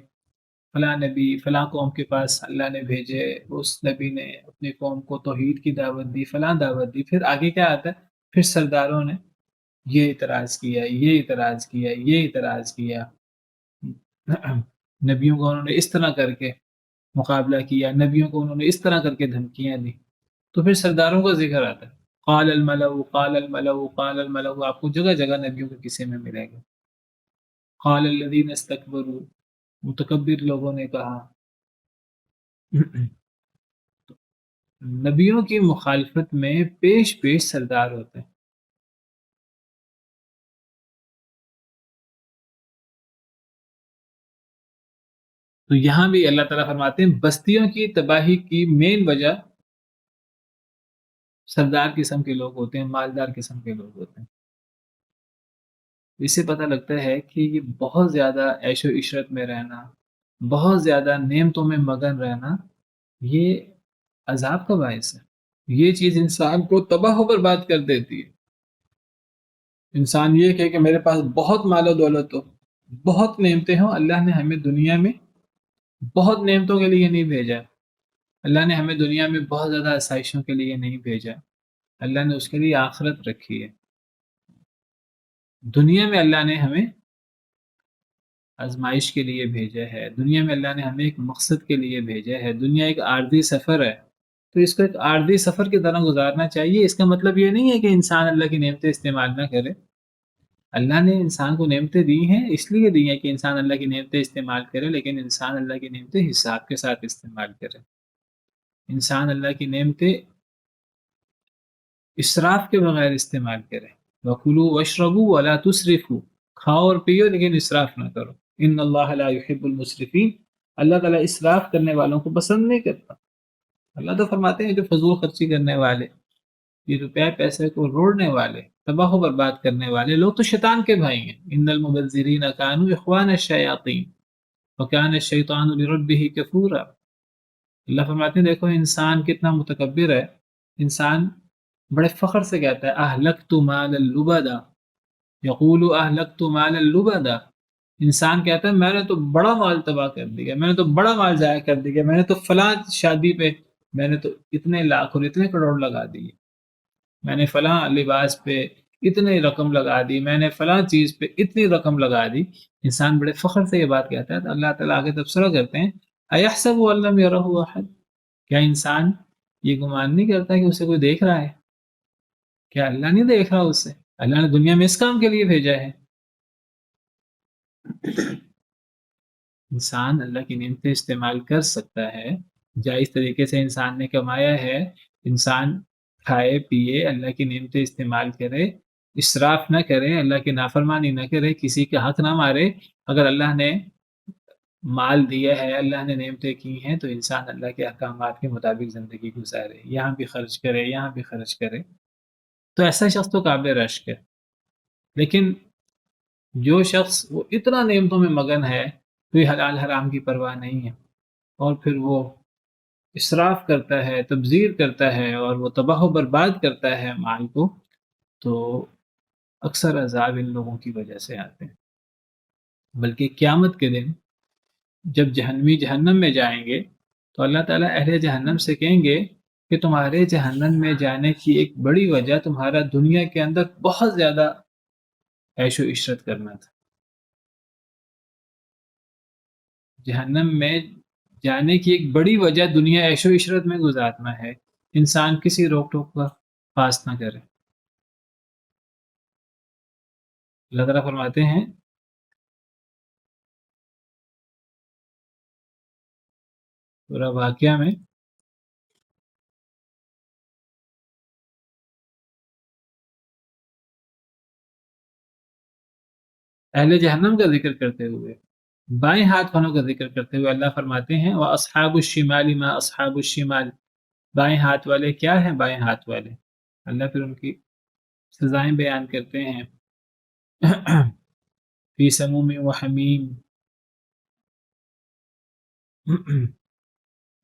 فلاں نبی فلاں قوم کے پاس اللہ نے بھیجے، اس نبی نے اپنی قوم کو توحید کی دعوت دی، فلاں دعوت دی، پھر آگے کیا آتا ہے؟ پھر سرداروں نے یہ اعتراض کیا، یہ اعتراض کیا، یہ اعتراض کیا، نبیوں کو انہوں نے اس طرح کر کے مقابلہ کیا، نبیوں کو انہوں نے اس طرح کر کے دھمکیاں دی، تو پھر سرداروں کا ذکر آتا ہے، قال الملأ قال الملأ قال الملأ، آپ کو جگہ جگہ نبیوں کے قصے میں ملے گا، قال الذين استكبروا، متکبر لوگوں نے کہا۔ نبیوں کی مخالفت میں پیش پیش سردار ہوتے ہیں۔ تو یہاں بھی اللہ تعالیٰ فرماتے ہیں بستیوں کی تباہی کی مین وجہ سردار قسم کے لوگ ہوتے ہیں، مالدار قسم کے لوگ ہوتے ہیں۔ اس سے پتہ لگتا ہے کہ یہ بہت زیادہ عیش و عشرت میں رہنا، بہت زیادہ نعمتوں میں مگن رہنا، یہ عذاب کا باعث ہے۔ یہ چیز انسان کو تباہ و برباد کر دیتی ہے۔ انسان یہ کہے کہ میرے پاس بہت مال و دولت ہو، بہت نعمتیں ہوں، اللہ نے ہمیں دنیا میں بہت نعمتوں کے لیے نہیں بھیجا، اللہ نے ہمیں دنیا میں بہت زیادہ آسائشوں کے لیے نہیں بھیجا، اللہ نے اس کے لیے آخرت رکھی ہے۔ دنیا میں اللہ نے ہمیں آزمائش کے لیے بھیجا ہے، دنیا میں اللہ نے ہمیں ایک مقصد کے لیے بھیجا ہے، دنیا ایک عارضی سفر ہے، تو اس کو ایک عارضی سفر کی طرح گزارنا چاہیے۔ اس کا مطلب یہ نہیں ہے کہ انسان اللہ کی نعمتیں استعمال نہ کرے، اللہ نے انسان کو نعمتیں دی ہیں، اس لیے دی ہیں کہ انسان اللہ کی نعمتیں استعمال کرے، لیکن انسان اللہ کی نعمتیں حساب کے ساتھ استعمال کرے۔ انسان اللہ کی نعمتیں اسراف کے بغیر استعمال کرے۔ وَكُلُوا وَاشْرَبُوا وَلَا تُسْرِفُوا، کھاؤ اور پیو لیکن اسراف نہ کرو۔ ان اللہ لا يحب المسرفین، اللہ تعالیٰ اسراف کرنے والوں کو پسند نہیں کرتا۔ اللہ تو فرماتے ہیں جو فضول خرچی کرنے والے، یہ روپے پیسے کو روڑنے والے، تباہ و برباد کرنے والے لوگ تو شیطان کے بھائی ہیں۔ ان المبذرین کانوا اخوان الشیاطین وکان الشیطان لربہ کفورا۔ اللہ فرماتے ہیں دیکھو انسان کتنا متکبر ہے، انسان بڑے فخر سے کہتا ہے اہلکت مال اللبدا، یقول اہلکت مال اللبدا، انسان کہتا ہے میں نے تو بڑا مال تباہ کر دیا، میں نے تو بڑا مال ضائع کر دیا، میں نے تو فلاں شادی پہ میں نے تو اتنے لاکھ اور اتنے کروڑ لگا دیے، میں نے فلاں لباس پہ اتنی رقم لگا دی، میں نے فلاں چیز پہ اتنی رقم لگا دی۔ انسان بڑے فخر سے یہ بات کہتا ہے، تو اللہ تعالیٰ آگے تبصرہ کرتے ہیں ایحسب ان لم یرہ احد، کیا انسان یہ گمان نہیں کرتا کہ اسے کوئی دیکھ رہا ہے؟ کیا اللہ نہیں دیکھ رہا اسے؟ اللہ نے دنیا میں اس کام کے لیے بھیجا ہے۔ انسان اللہ کی نعمتیں استعمال کر سکتا ہے، جائز طریقے سے انسان نے کمایا ہے، انسان کھائے پیے، اللہ کی نعمتیں استعمال کرے، اسراف نہ کرے، اللہ کی نافرمانی نہ کرے، کسی کا حق نہ مارے۔ اگر اللہ نے مال دیا ہے، اللہ نے نعمتیں کی ہیں، تو انسان اللہ کے احکامات کے مطابق زندگی گزارے، یہاں بھی خرچ کرے، یہاں بھی خرچ کرے، تو ایسا شخص تو قابل رشک ہے۔ لیکن جو شخص وہ اتنا نعمتوں میں مگن ہے، کوئی حلال حرام کی پرواہ نہیں ہے، اور پھر وہ اسراف کرتا ہے، تبذیر کرتا ہے، اور وہ تباہ و برباد کرتا ہے مال کو، تو اکثر عذاب ان لوگوں کی وجہ سے آتے ہیں۔ بلکہ قیامت کے دن جب جہنمی جہنم میں جائیں گے تو اللہ تعالیٰ اہل جہنم سے کہیں گے کہ تمہارے جہنم میں جانے کی ایک بڑی وجہ تمہارا دنیا کے اندر بہت زیادہ عیش و عشرت کرنا تھا۔ جہنم میں جانے کی ایک بڑی وجہ دنیا عیش و عشرت میں گزارنا ہے، انسان کسی روک ٹوک کا پاس نہ کرے۔ اللہ تعالیٰ فرماتے ہیں سورہ واقعہ میں، اہل جہنم کا ذکر کرتے ہوئے، بائیں ہاتھ والوں کا ذکر کرتے ہوئے اللہ فرماتے ہیں وَأَصْحَابُ الشِّمَالِ مَا أَصْحَابُ الشِّمَالِ، بائیں ہاتھ والے کیا ہیں؟ بائیں ہاتھ والے اللہ پھر ان کی سزائیں بیان کرتے ہیں فی سموم و حمیم،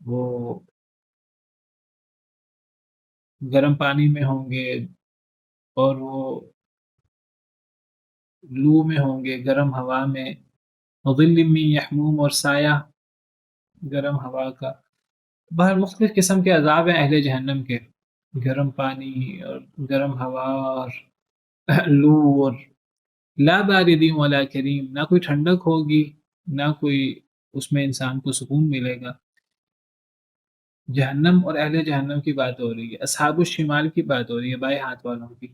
وہ گرم پانی میں ہوں گے، اور وہ لو میں ہوں گے، گرم ہوا میں، وظل من یحموم، اور سایہ گرم ہوا کا۔ باہر مختلف قسم کے عذاب ہیں اہل جہنم کے، گرم پانی اور گرم ہوا اور لو، اور لا بارد ولا کریم، نہ کوئی ٹھنڈک ہوگی نہ کوئی اس میں انسان کو سکون ملے گا. جہنم اور اہل جہنم کی بات ہو رہی ہے، اصحاب الشمال کی بات ہو رہی ہے، بائیں ہاتھ والوں کی.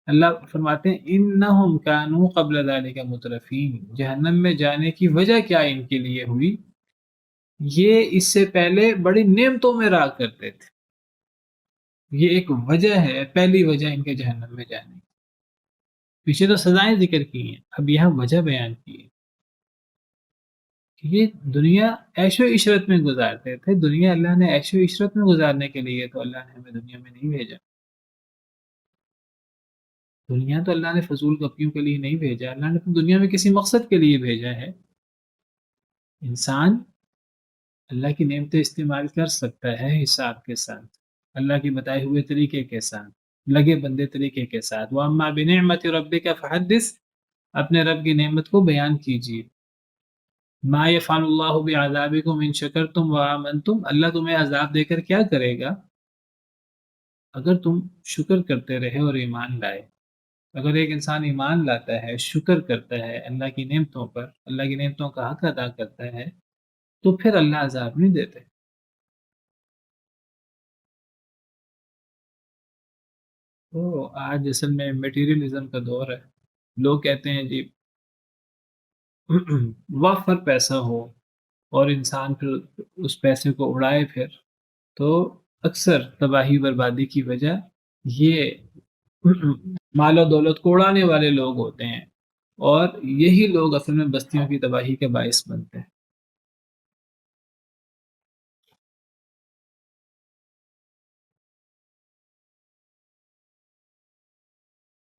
اللہ فرماتے ہیں انہم کانوا قبل ذلک مترفین، جہنم میں جانے کی وجہ کیا ان کے لیے ہوئی، یہ اس سے پہلے بڑی نعمتوں میں رہا کرتے تھے. یہ ایک وجہ ہے، پہلی وجہ ان کے جہنم میں جانے کی. پیچھے تو سزائیں ذکر کی ہیں، اب یہاں وجہ بیان کی ہے کہ یہ دنیا عیش و عشرت میں گزارتے تھے. دنیا اللہ نے عیش و عشرت میں گزارنے کے لیے تو اللہ نے ہمیں دنیا میں نہیں بھیجا. دنیا تو اللہ نے فضول گپیوں کے لیے نہیں بھیجا، اللہ نے تو دنیا میں کسی مقصد کے لیے بھیجا ہے. انسان اللہ کی نعمتیں استعمال کر سکتا ہے حساب کے ساتھ، اللہ کے بتائے ہوئے طریقے کے ساتھ، لگے بندے طریقے کے ساتھ. وَأَمَّا بِنِعْمَةِ رَبِّكَ فَحَدِّثْ، اپنے رب کی نعمت کو بیان کیجیے. مَا يَفْعَلُ اللَّهُ بِعَذَابِكُمْ إِن شَكَرْتُمْ وَآمَنْتُمْ، اللہ تمہیں عذاب دے کر کیا کرے گا اگر تم شکر کرتے رہے اور ایمان لائے. اگر ایک انسان ایمان لاتا ہے، شکر کرتا ہے اللہ کی نعمتوں پر، اللہ کی نعمتوں کا حق ادا کرتا ہے، تو پھر اللہ عذاب نہیں دیتے. تو آج اصل میں میٹیریلزم کا دور ہے. لوگ کہتے ہیں جی وقت پر پیسہ ہو اور انسان پھر اس پیسے کو اڑائے پھر، تو اکثر تباہی بربادی کی وجہ یہ مال و دولت کو اڑانے والے لوگ ہوتے ہیں، اور یہی لوگ اصل میں بستیوں کی تباہی کے باعث بنتے ہیں.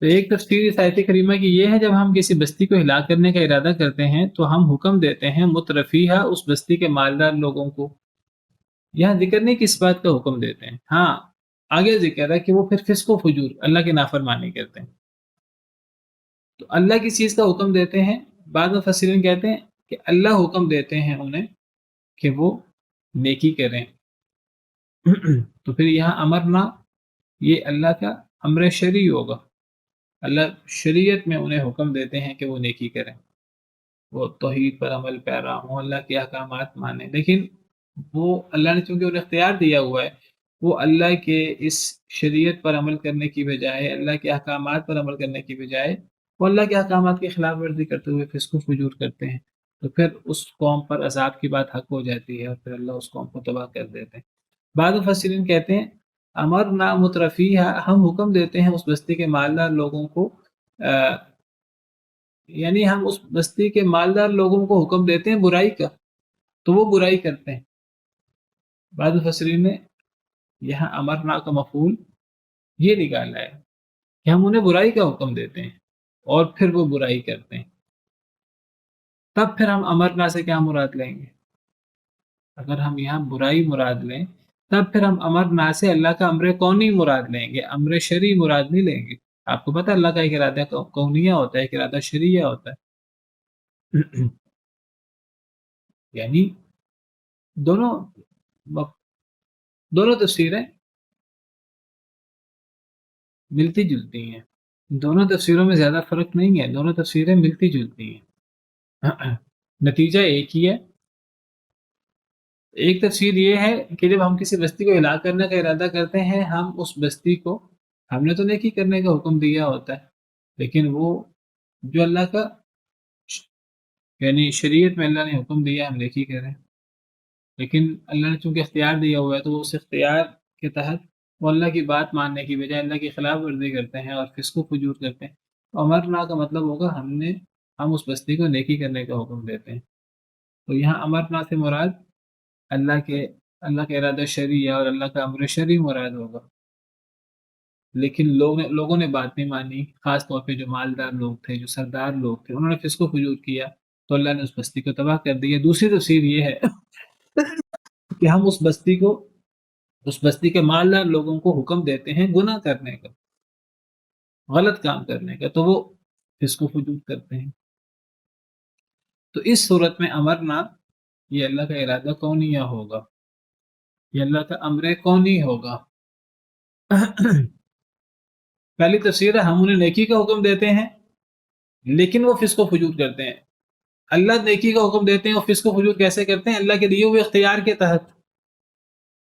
تو ایک تفسیر اس آیت کریمہ کی یہ ہے، جب ہم کسی بستی کو ہلاک کرنے کا ارادہ کرتے ہیں تو ہم حکم دیتے ہیں مترفیہ اس بستی کے مالدار لوگوں کو. یہاں ذکر نہیں کس بات کا حکم دیتے ہیں، ہاں آگے ذکر ہے کہ وہ پھر فسق و فجور اللہ کی نافرمانی کرتے ہیں. تو اللہ کس چیز کا حکم دیتے ہیں؟ بعض مفسرین کہتے ہیں کہ اللہ حکم دیتے ہیں انہیں کہ وہ نیکی کریں. تو پھر یہاں امرنا یہ اللہ کا امر شرعی ہوگا. اللہ شریعت میں انہیں حکم دیتے ہیں کہ وہ نیکی کریں، وہ توحید پر عمل پیرا ہوں، اللہ کے احکامات مانیں. لیکن وہ اللہ نے چونکہ انہیں اختیار دیا ہوا ہے، وہ اللہ کے اس شریعت پر عمل کرنے کی بجائے، اللہ کے احکامات پر عمل کرنے کی بجائے وہ اللہ کے احکامات کی خلاف ورزی کرتے ہوئے فسق و فجور کرتے ہیں. تو پھر اس قوم پر عذاب کی بات حق ہو جاتی ہے اور پھر اللہ اس قوم کو تباہ کر دیتے ہیں. بعض مفسرین کہتے ہیں امرنا مترفیہ، ہم حکم دیتے ہیں اس بستی کے مالدار لوگوں کو، یعنی ہم اس بستی کے مالدار لوگوں کو حکم دیتے ہیں برائی کا، تو وہ برائی کرتے ہیں. بعض مفسرین نے یہاں امرنا کا مفعول یہ نکالا ہے کہ ہم انہیں برائی کا حکم دیتے ہیں اور پھر وہ برائی کرتے ہیں. تب پھر ہم امرنا سے کیا مراد لیں گے؟ اگر ہم یہاں برائی مراد لیں تب پھر ہم امرنا سے اللہ کا امر کونی مراد لیں گے، امر شرعی مراد نہیں لیں گے. آپ کو پتہ اللہ کا ایک ارادہ کونیہ ہوتا ہے، ایک ارادہ شرعیہ ہوتا ہے. یعنی دونوں دونوں تفسیریں ملتی جلتی ہیں، دونوں تفسیروں میں زیادہ فرق نہیں ہے، دونوں تفسیریں ملتی جلتی ہیں. نتیجہ ایک ہی ہے. ایک تفسیر یہ ہے کہ جب ہم کسی بستی کو ہلاک کرنے کا ارادہ کرتے ہیں، ہم اس بستی کو، ہم نے تو نیکی کرنے کا حکم دیا ہوتا ہے، لیکن وہ جو اللہ کا یعنی شریعت میں اللہ نے حکم دیا ہم نیکی کریں، لیکن اللہ نے چونکہ اختیار دیا ہوا ہے تو وہ اس اختیار کے تحت وہ اللہ کی بات ماننے کی بجائے اللہ کی خلاف ورزی کرتے ہیں اور فسق و فجور کرتے ہیں. امرنا کا مطلب ہوگا ہم اس بستی کو نیکی کرنے کا حکم دیتے ہیں. تو یہاں امرنا سے مراد اللہ کے ارادہ شرعی ہے اور اللہ کا امر شرعی مراد ہوگا. لیکن لوگوں نے بات نہیں مانی، خاص طور پہ جو مالدار لوگ تھے، جو سردار لوگ تھے، انہوں نے فسق و فجور کیا تو اللہ نے اس بستی کو تباہ کر دیا. دوسری تفسیر یہ ہے کہ ہم اس بستی کے مالدار لوگوں کو حکم دیتے ہیں گناہ کرنے کا، غلط کام کرنے کا، تو وہ فسق و فجور کرتے ہیں. تو اس صورت میں امرنا یہ اللہ کا ارادہ کونیہ ہوگا، یہ اللہ کا امر کونی ہوگا. پہلی تفسیر ہے ہم انہیں نیکی کا حکم دیتے ہیں لیکن وہ فسق و فجور کرتے ہیں. اللہ نیکی کا حکم دیتے ہیں اور فسق و فجور کیسے کرتے ہیں؟ اللہ کے دیے ہوئے اختیار کے تحت.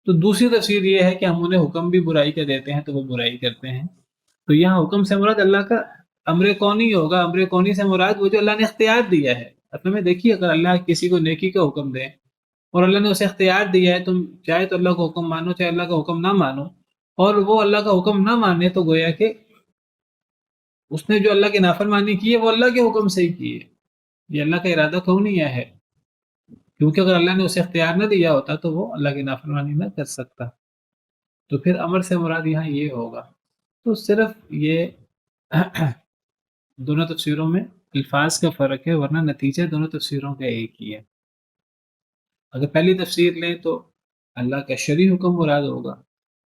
تو دوسری تفسیر یہ ہے کہ ہم انہیں حکم بھی برائی کا دیتے ہیں تو وہ برائی کرتے ہیں. تو یہاں حکم سے مراد اللہ کا امر کونی ہوگا. امر کونی سے مراد وہ جو اللہ نے اختیار دیا ہے. اصل میں دیکھیے، اگر اللہ کسی کو نیکی کا حکم دے اور اللہ نے اسے اختیار دیا ہے، تم چاہے تو اللہ کا حکم مانو چاہے اللہ کا حکم نہ مانو، اور وہ اللہ کا حکم نہ مانے تو گویا کہ اس نے جو اللہ کی نافرمانی کی ہے وہ اللہ کے حکم سے ہی کی ہے. یہ اللہ کا ارادہ کونیہ ہے، کیونکہ اگر اللہ نے اسے اختیار نہ دیا ہوتا تو وہ اللہ کی نافرمانی نہ کر سکتا. تو پھر امر سے مراد یہاں یہ ہوگا. تو صرف یہ دونوں تفسیروں میں الفاظ کا فرق ہے، ورنہ نتیجہ دونوں تفسیروں کا ایک ہی ہے. اگر پہلی تفسیر لیں تو اللہ کا شرعی حکم مراد ہوگا،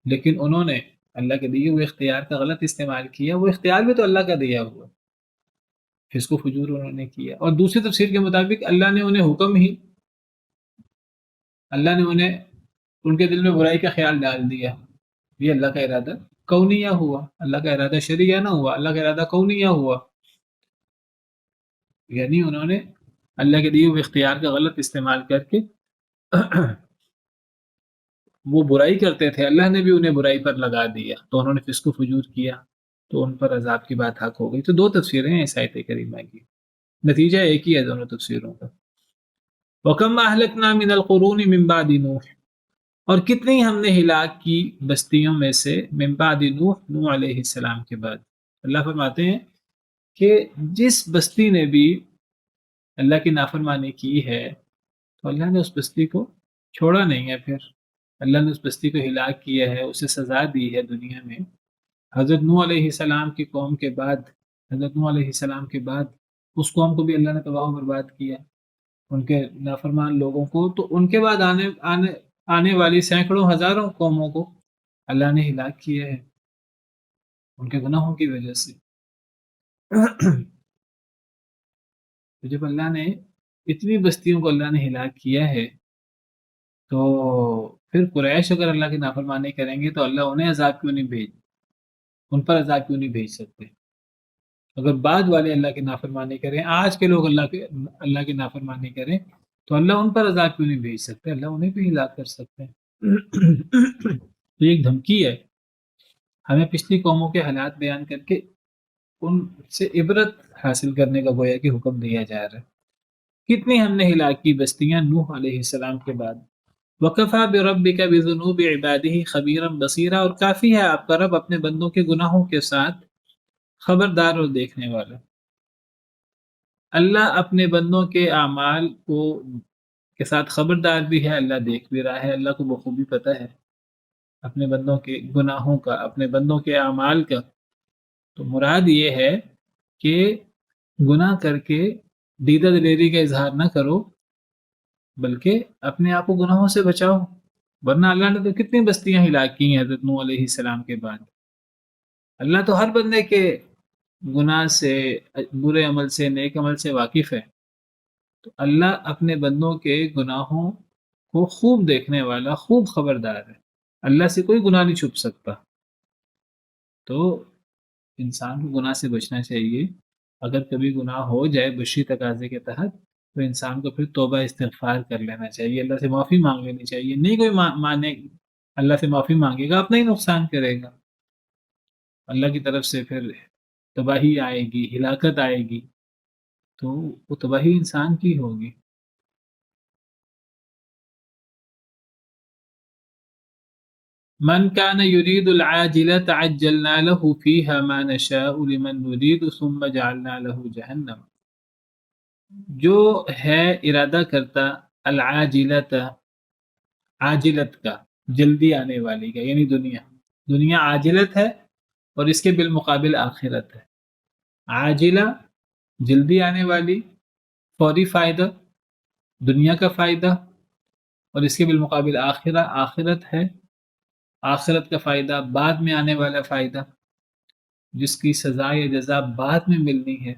لیکن انہوں نے اللہ کے دیے ہوئے اختیار کا غلط استعمال کیا. وہ اختیار بھی تو اللہ کا دیا ہوا، فسق و فجور انہوں نے کیا. اور دوسری تفسیر کے مطابق اللہ نے انہیں حکم ہی، اللہ نے انہیں ان کے دل میں برائی کا خیال ڈال دیا. یہ اللہ کا ارادہ کونیہ ہوا، اللہ کا ارادہ شرعیہ نہ ہوا، اللہ کا ارادہ کونیہ ہوا. یعنی انہوں نے اللہ کے دیے ہوئے اختیار کا غلط استعمال کر کے وہ برائی کرتے تھے، اللہ نے بھی انہیں برائی پر لگا دیا تو انہوں نے فسق و فجور کیا تو ان پر عذاب کی بات حق ہو گئی. تو دو تفسیریں ہیں اس آیت کریمہ کی، نتیجہ ایک ہی ہے دونوں تفسیروں کا. وَكَمْ أَهْلَكْنَا مِنَ الْقُرُونِ مِنْ بَعْدِ نُوحٍ، اور کتنی ہم نے ہلاک کی بستیوں میں سے من بعد نوح، نوح علیہ السلام کے بعد. اللہ فرماتے ہیں کہ جس بستی نے بھی اللہ کی نافرمانی کی ہے تو اللہ نے اس بستی کو چھوڑا نہیں ہے. پھر اللہ نے اس بستی کو ہلاک کیا ہے، اسے سزا دی ہے دنیا میں. حضرت نوح علیہ السلام کی قوم کے بعد، حضرت نوح علیہ السلام کے بعد اس قوم کو بھی اللہ نے تباہ و برباد کیا، ان کے نافرمان لوگوں کو. تو ان کے بعد آنے والی سینکڑوں ہزاروں قوموں کو اللہ نے ہلاک کیا ہے ان کے گناہوں کی وجہ سے. تو جب اللہ نے اتنی بستیوں کو اللہ نے ہلاک کیا ہے تو پھر قریش اگر اللہ کی نافرمانی کریں گے تو اللہ انہیں عذاب کیوں نہیں بھیج، ان پر عذاب کیوں نہیں بھیج سکتے؟ اگر بعد والے اللہ کی نافرمانی کریں، آج کے لوگ اللہ کی نافرمانی کریں تو اللہ ان پر عذاب کیوں نہیں بھیج سکتے؟ اللہ انہیں بھی ہلاک کر سکتے ہیں. تو یہ ایک دھمکی ہے، ہمیں پچھلی قوموں کے حالات بیان کر کے ان سے عبرت حاصل کرنے کا گویا کہ حکم دیا جا رہا ہے. کتنی ہم نے ہلاک کی بستیاں نوح علیہ السلام کے بعد. وَكَفَى بِرَبِّكَ بِذُنُوبِ عِبَادِهِ خَبِيرًا بَصِيرًا، اور کافی ہے آپ کا رب اپنے بندوں کے گناہوں کے ساتھ خبردار اور دیکھنے والا. اللہ اپنے بندوں کے اعمال کے ساتھ خبردار بھی ہے، اللہ دیکھ بھی رہا ہے. اللہ کو بخوبی پتہ ہے اپنے بندوں کے گناہوں کا، اپنے بندوں کے اعمال کا. تو مراد یہ ہے کہ گناہ کر کے دیدہ دلیری کا اظہار نہ کرو، بلکہ اپنے آپ کو گناہوں سے بچاؤ. ورنہ اللہ نے تو کتنی بستیاں ہلاک کی ہیں حضرت نوح علیہ السلام کے بعد. اللہ تو ہر بندے کے گناہ سے، برے عمل سے، نیک عمل سے واقف ہے. تو اللہ اپنے بندوں کے گناہوں کو خوب دیکھنے والا، خوب خبردار ہے. اللہ سے کوئی گناہ نہیں چھپ سکتا. تو انسان کو گناہ سے بچنا چاہیے. اگر کبھی گناہ ہو جائے بشری تقاضے کے تحت تو انسان کو پھر توبہ استغفار کر لینا چاہیے، اللہ سے معافی مانگ لینی چاہیے. نہیں کوئی مانے اللہ سے معافی مانگے گا اپنا ہی نقصان کرے گا. اللہ کی طرف سے پھر تباہی آئے گی، ہلاکت آئے گی، تو وہ تباہی انسان کی ہوگی. من كان يريد العاجلة عجلنا له فيها ما نشاء لمن نريد ثم جعلنا له جهنم. جو ہے ارادہ کرتا العاجلت، عاجلت کا، جلدی آنے والی کا، یعنی دنیا عاجلت ہے اور اس کے بالمقابل آخرت ہے. عاجلہ جلدی آنے والی، فوری فائدہ، دنیا کا فائدہ، اور اس کے بالمقابل آخرت ہے، آخرت کا فائدہ، بعد میں آنے والا فائدہ، جس کی سزا یا جزا بعد میں ملنی ہے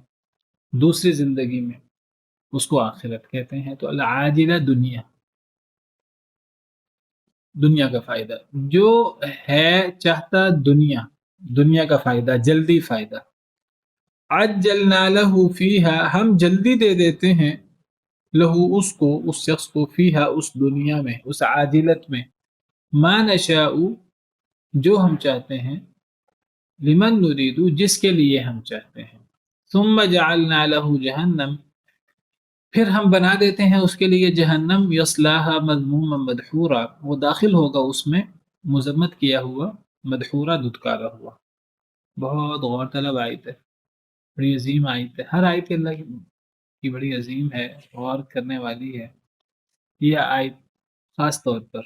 دوسری زندگی میں، اس کو آخرت کہتے ہیں. تو العاجلہ دنیا کا فائدہ. جو ہے چاہتا دنیا کا فائدہ، جلدی فائدہ. عجلنا له فیہا، ہم جلدی دے دیتے ہیں لہو اس کو، اس شخص کو، فیہا اس دنیا میں، اس عاجلت میں، ما نشاء جو ہم چاہتے ہیں، لمن نرید جس کے لیے ہم چاہتے ہیں، ثم جعلنا له جہنم پھر ہم بنا دیتے ہیں اس کے لیے جہنم، یصلاها مذموما مدحورا وہ داخل ہوگا اس میں مذمت کیا ہوا، مدحورا دھتکارا ہوا۔ بہت غور طلب آیت ہے، بڑی عظیم آیت ہے، ہر آیت اللہ کی بڑی عظیم ہے، غور کرنے والی ہے۔ یہ آیت خاص طور پر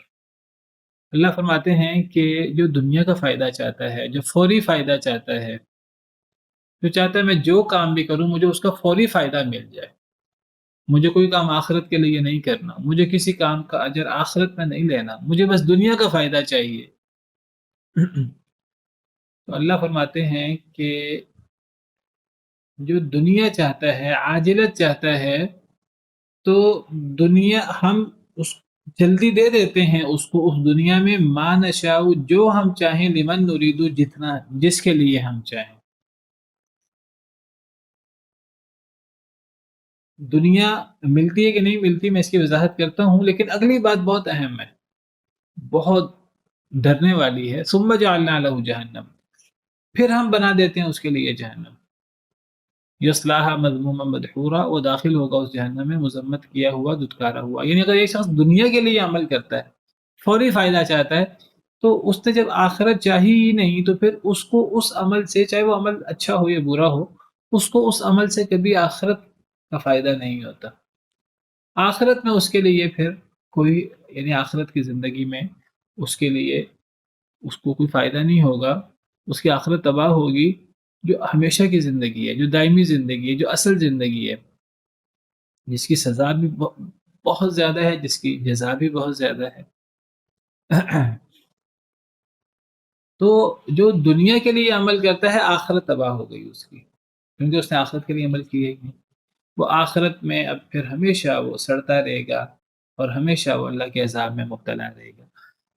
اللہ فرماتے ہیں کہ جو دنیا کا فائدہ چاہتا ہے، جو فوری فائدہ چاہتا ہے، جو چاہتا ہے میں جو کام بھی کروں مجھے اس کا فوری فائدہ مل جائے، مجھے کوئی کام آخرت کے لیے نہیں کرنا، مجھے کسی کام کا اجر آخرت میں نہیں لینا، مجھے بس دنیا کا فائدہ چاہیے، تو اللہ فرماتے ہیں کہ جو دنیا چاہتا ہے، عاجلت چاہتا ہے، تو دنیا ہم اس جلدی دے دیتے ہیں اس کو، اس دنیا میں ما نشاء جو ہم چاہیں، لمن نرید جتنا جس کے لیے ہم چاہیں۔ دنیا ملتی ہے کہ نہیں ملتی میں اس کی وضاحت کرتا ہوں، لیکن اگلی بات بہت اہم ہے، بہت ڈرنے والی ہے۔ ثم جعلنا له جہنم پھر ہم بنا دیتے ہیں اس کے لیے جہنم، یصلاها مذموما مدحورا وہ داخل ہوگا اس جہنم میں مذمت کیا ہوا، دھتکارا ہوا۔ یعنی اگر ایک شخص دنیا کے لیے عمل کرتا ہے، فوری فائدہ چاہتا ہے، تو اس نے جب آخرت چاہی ہی نہیں تو پھر اس کو اس عمل سے، چاہے وہ عمل اچھا ہو یا برا ہو، اس کو اس عمل سے کبھی آخرت کا فائدہ نہیں ہوتا۔ آخرت میں اس کے لیے پھر کوئی، یعنی آخرت کی زندگی میں اس کے لیے اس کو کوئی فائدہ نہیں ہوگا، اس کی آخرت تباہ ہوگی۔ جو ہمیشہ کی زندگی ہے، جو دائمی زندگی ہے، جو اصل زندگی ہے، جس کی سزا بھی بہت زیادہ ہے، جس کی جزا بھی بہت زیادہ ہے، تو جو دنیا کے لیے عمل کرتا ہے آخرت تباہ ہو گئی اس کی، کیونکہ اس نے آخرت کے لیے عمل کیا ہی نہیں۔ وہ آخرت میں اب پھر ہمیشہ وہ سڑتا رہے گا اور ہمیشہ وہ اللہ کے عذاب میں مبتلا رہے گا۔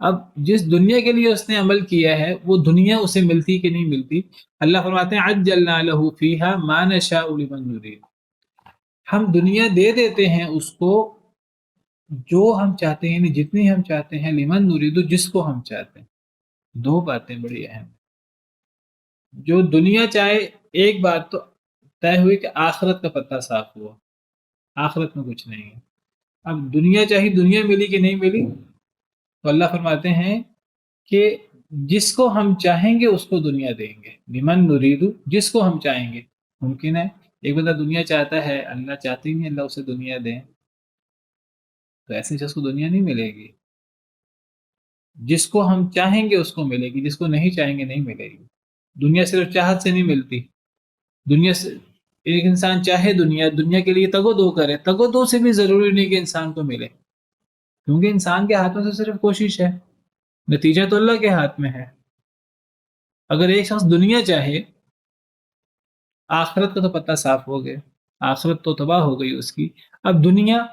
اب جس دنیا کے لیے اس نے عمل کیا ہے وہ دنیا اسے ملتی کہ نہیں ملتی؟ اللہ فرماتے ہیں عجلنا له فیہا ما نشاء لمن نرید ہم دنیا دے دیتے ہیں اس کو جو ہم چاہتے ہیں، یعنی جتنی ہم چاہتے ہیں، لمن نرید جس کو ہم چاہتے ہیں۔ دو باتیں بڑی اہم، جو دنیا چاہے، ایک بات تو طے ہوئی کہ آخرت کا پتہ صاف ہوا، آخرت میں کچھ نہیں ہے۔ اب دنیا چاہی، دنیا ملی کہ نہیں ملی؟ تو اللہ فرماتے ہیں کہ جس کو ہم چاہیں گے اس کو دنیا دیں گے، لمن نرید جس کو ہم چاہیں گے۔ ممکن ہے ایک بندہ دنیا چاہتا ہے، اللہ چاہتے ہی نہیں اللہ اسے دنیا دیں، تو ایسے شخص کو دنیا نہیں ملے گی۔ جس کو ہم چاہیں گے اس کو ملے گی، جس کو نہیں چاہیں گے نہیں ملے گی۔ دنیا صرف چاہت سے نہیں ملتی، دنیا سے ایک انسان چاہے دنیا کے لیے تگ و دو کرے، تگ و دو سے بھی ضروری نہیں کہ انسان کو ملے، کیونکہ انسان کے ہاتھوں سے صرف کوشش ہے، نتیجہ تو اللہ کے ہاتھ میں ہے۔ اگر ایک شخص دنیا چاہے، آخرت کا تو پتہ صاف ہو گیا، آخرت تو تباہ ہو گئی اس کی۔ اب دنیا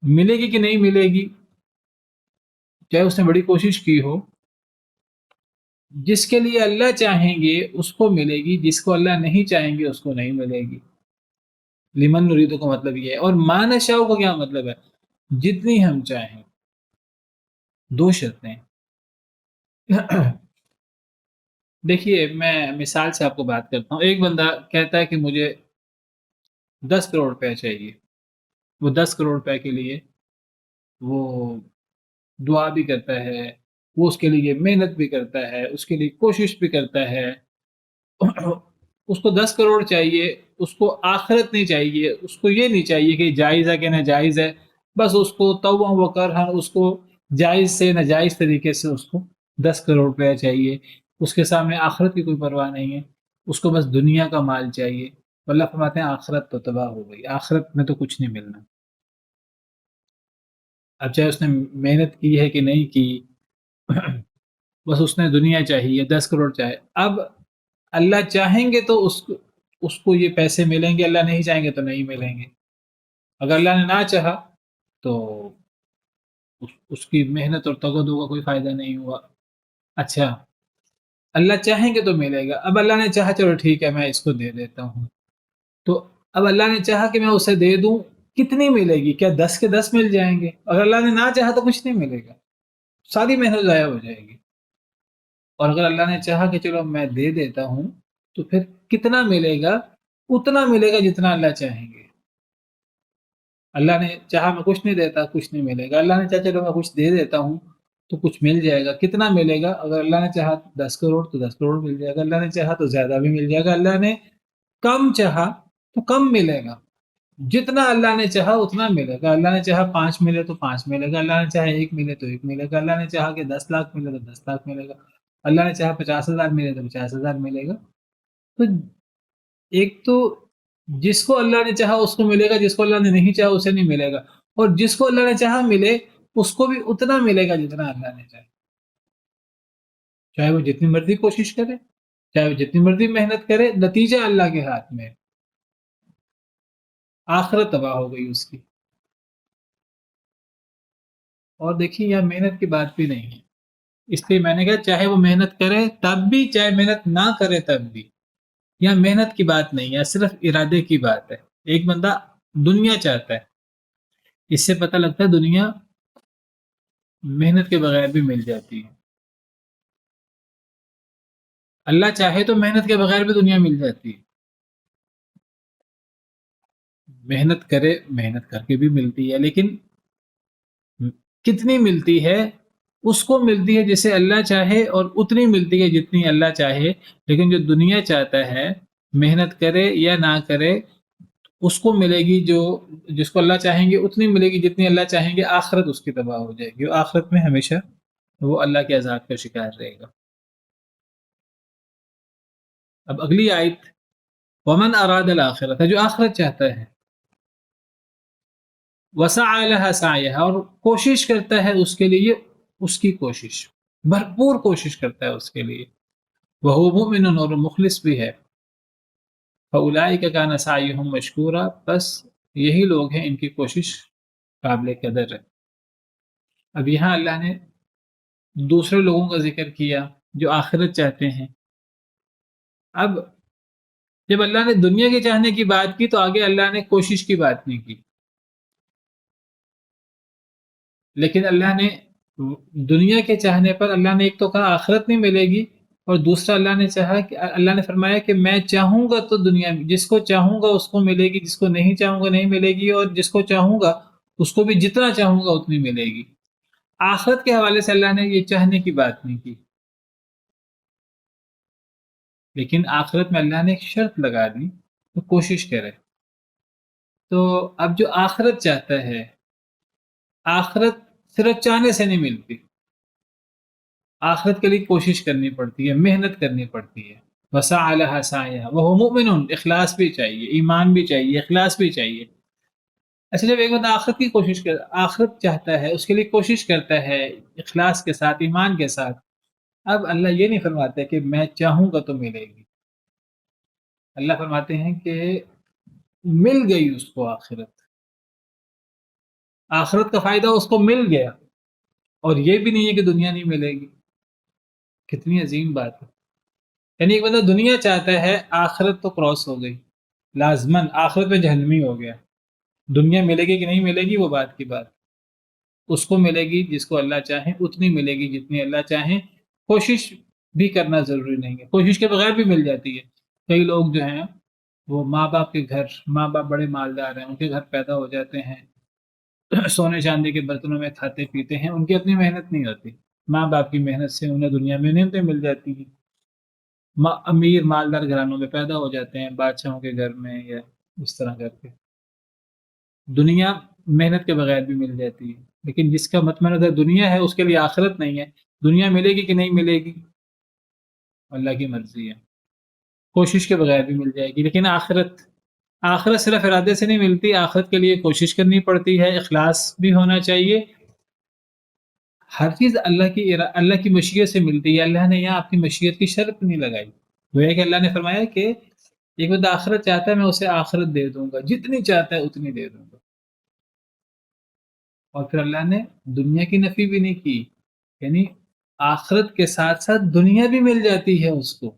ملے گی کہ نہیں ملے گی، چاہے اس نے بڑی کوشش کی ہو، جس کے لیے اللہ چاہیں گے اس کو ملے گی، جس کو اللہ نہیں چاہیں گے اس کو نہیں ملے گی۔ لمن نریدو کا مطلب یہ ہے، اور ما نشاء کا کیا مطلب ہے؟ جتنی ہم چاہیں۔ دو شرطیں دیکھیے میں مثال سے آپ کو بات کرتا ہوں۔ ایک بندہ کہتا ہے کہ مجھے 10 کروڑ روپے چاہیے، وہ 10 کروڑ روپے کے لیے وہ دعا بھی کرتا ہے، وہ اس کے لیے محنت بھی کرتا ہے، اس کے لیے کوشش بھی کرتا ہے، اس کو 10 کروڑ چاہیے، اس کو آخرت نہیں چاہیے، اس کو یہ نہیں چاہیے کہ جائز ہے کہ ناجائز ہے، بس اس کو توبہ و کرہا، اس کو جائز سے ناجائز طریقے سے اس کو 10 کروڑ روپیہ چاہیے، اس کے سامنے آخرت کی کوئی پرواہ نہیں ہے، اس کو بس دنیا کا مال چاہیے۔ اللہ فرماتے ہیں آخرت تو تباہ ہو گئی، آخرت میں تو کچھ نہیں ملنا۔ اب چاہے اس نے محنت کی ہے کہ نہیں کی، بس اس نے دنیا چاہیے، 10 کروڑ چاہے۔ اب اللہ چاہیں گے تو اس کو یہ پیسے ملیں گے، اللہ نہیں چاہیں گے تو نہیں ملیں گے۔ اگر اللہ نے نہ چاہا تو اس کی محنت اور تگدو کا کوئی فائدہ نہیں ہوا۔ اچھا، اللہ چاہیں گے تو ملے گا۔ اب اللہ نے چاہا چلو ٹھیک ہے میں اس کو دے دیتا ہوں، تو اب اللہ نے چاہا کہ میں اسے دے دوں، کتنی ملے گی؟ کیا 10 کے 10 مل جائیں گے؟ اگر اللہ نے نہ چاہا تو کچھ نہیں ملے گا، ساری محنت ضائع ہو جائے گی۔ اور اگر اللہ نے چاہا کہ چلو میں دے دیتا ہوں تو پھر کتنا ملے گا؟ اتنا ملے گا جتنا اللہ چاہیں گے۔ اللہ نے چاہا میں کچھ نہیں دیتا، کچھ نہیں ملے گا۔ اللہ نے چاہا چلو میں کچھ دے دیتا ہوں تو کچھ مل جائے گا۔ کتنا ملے گا؟ اگر اللہ نے چاہا 10 کروڑ تو 10 کروڑ مل جائے گا، اللہ نے چاہا تو زیادہ بھی مل جائے گا، اللہ نے کم چاہا تو کم ملے گا۔ جتنا اللہ نے چاہا اتنا ملے گا۔ اللہ نے چاہا 5 ملے تو 5 ملے گا، اللہ نے چاہا 1 ملے تو 1 ملے گا، اللہ نے چاہا کہ 10 لاکھ ملے تو 10 لاکھ ملے گا، اللہ نے چاہا 50,000 ملے تو 50,000 ملے گا۔ تو ایک تو جس کو اللہ نے چاہا اس کو ملے گا، جس کو اللہ نے نہیں چاہا اسے نہیں ملے گا، اور جس کو اللہ نے چاہا ملے اس کو بھی اتنا ملے گا جتنا اللہ نے چاہا، چاہے وہ جتنی مرضی کوشش کرے، چاہے وہ جتنی مرضی محنت کرے، نتیجہ اللہ کے ہاتھ میں ہے۔ آخرت تباہ ہو گئی اس کی۔ اور دیکھیے یہاں محنت کی بات بھی نہیں ہے، اس لیے میں نے کہا چاہے وہ محنت کرے تب بھی، چاہے محنت نہ کرے تب بھی، یہاں محنت کی بات نہیں ہے، صرف ارادے کی بات ہے۔ ایک بندہ دنیا چاہتا ہے، اس سے پتہ لگتا ہے دنیا محنت کے بغیر بھی مل جاتی ہے۔ اللہ چاہے تو محنت کے بغیر بھی دنیا مل جاتی ہے، محنت کرے، محنت کر کے بھی ملتی ہے، لیکن کتنی ملتی ہے؟ اس کو ملتی ہے جسے اللہ چاہے، اور اتنی ملتی ہے جتنی اللہ چاہے۔ لیکن جو دنیا چاہتا ہے، محنت کرے یا نہ کرے، اس کو ملے گی جو، جس کو اللہ چاہیں گے اتنی ملے گی جتنی اللہ چاہیں گے، آخرت اس کی تباہ ہو جائے گی، اور آخرت میں ہمیشہ وہ اللہ کے عذاب کا شکار رہے گا۔ اب اگلی آیت، ومن اراد الاخرت، جو آخرت چاہتا ہے، وسعى لها سعيها، اور کوشش کرتا ہے اس کے لیے، اس کی کوشش بھرپور کوشش کرتا ہے اس کے لیے، وہ مؤمن، اور مخلص بھی ہے، فاولئک کان سعیهم مشکورا، بس یہی لوگ ہیں ان کی کوشش قابل قدر ہے۔ اب یہاں اللہ نے دوسرے لوگوں کا ذکر کیا جو آخرت چاہتے ہیں۔ اب جب اللہ نے دنیا کے چاہنے کی بات کی تو آگے اللہ نے کوشش کی بات نہیں کی، لیکن اللہ نے دنیا کے چاہنے پر اللہ نے ایک تو کہا آخرت نہیں ملے گی، اور دوسرا اللہ نے چاہا کہ اللہ نے فرمایا کہ میں چاہوں گا تو دنیا میں جس کو چاہوں گا اس کو ملے گی، جس کو نہیں چاہوں گا نہیں ملے گی، اور جس کو چاہوں گا اس کو بھی جتنا چاہوں گا اتنی ملے گی۔ آخرت کے حوالے سے اللہ نے یہ چاہنے کی بات نہیں کی، لیکن آخرت میں اللہ نے ایک شرط لگا دی تو کوشش کرے۔ تو اب جو آخرت چاہتا ہے، آخرت صرف چاہنے سے نہیں ملتی، آخرت کے لیے کوشش کرنی پڑتی ہے، محنت کرنی پڑتی ہے۔ وسعى لها سعيها وهو مؤمن، اخلاص بھی چاہیے، ایمان بھی چاہیے، اخلاص بھی چاہیے۔ اچھا جب ایک بندہ آخرت کی کوشش کر، آخرت چاہتا ہے، اس کے لیے کوشش کرتا ہے اخلاص کے ساتھ، ایمان کے ساتھ، اب اللہ یہ نہیں فرماتے کہ میں چاہوں گا تو ملے گی، اللہ فرماتے ہیں کہ مل گئی اس کو آخرت، آخرت کا فائدہ اس کو مل گیا، اور یہ بھی نہیں ہے کہ دنیا نہیں ملے گی۔ کتنی عظیم بات ہے! یعنی ایک بندہ دنیا چاہتا ہے، آخرت تو کراس ہو گئی، لازماً آخرت میں جہنمی ہو گیا۔ دنیا ملے گی کہ نہیں ملے گی وہ بات کی بات، اس کو ملے گی جس کو اللہ چاہے، اتنی ملے گی جتنی اللہ چاہیں، کوشش بھی کرنا ضروری نہیں ہے، کوشش کے بغیر بھی مل جاتی ہے۔ کئی لوگ جو ہیں وہ ماں باپ کے گھر، ماں باپ بڑے مالدار ہیں، ان کے گھر پیدا ہو جاتے ہیں، سونے چاندی کے برتنوں میں کھاتے پیتے ہیں، ان کی اپنی محنت نہیں ہوتی، ماں باپ کی محنت سے انہیں دنیا میں نعمتیں مل جاتی ہیں، امیر مالدار گھرانوں میں پیدا ہو جاتے ہیں، بادشاہوں کے گھر میں، یا اس طرح کر کے دنیا محنت کے بغیر بھی مل جاتی ہے۔ لیکن جس کا مطمئن نظر دنیا ہے اس کے لیے آخرت نہیں ہے، دنیا ملے گی کہ نہیں ملے گی اللہ کی مرضی ہے، کوشش کے بغیر بھی مل جائے گی۔ لیکن آخرت، آخرت صرف ارادے سے نہیں ملتی، آخرت کے لیے کوشش کرنی پڑتی ہے، اخلاص بھی ہونا چاہیے، ہر چیز اللہ کی مشیت سے ملتی ہے۔ اللہ نے یہاں اپنی مشیت کی شرط نہیں لگائی، وہ ہے کہ اللہ نے فرمایا کہ ایک بندہ آخرت چاہتا ہے میں اسے آخرت دے دوں گا، جتنی چاہتا ہے اتنی دے دوں گا، اور پھر اللہ نے دنیا کی نفی بھی نہیں کی، یعنی آخرت کے ساتھ ساتھ دنیا بھی مل جاتی ہے اس کو،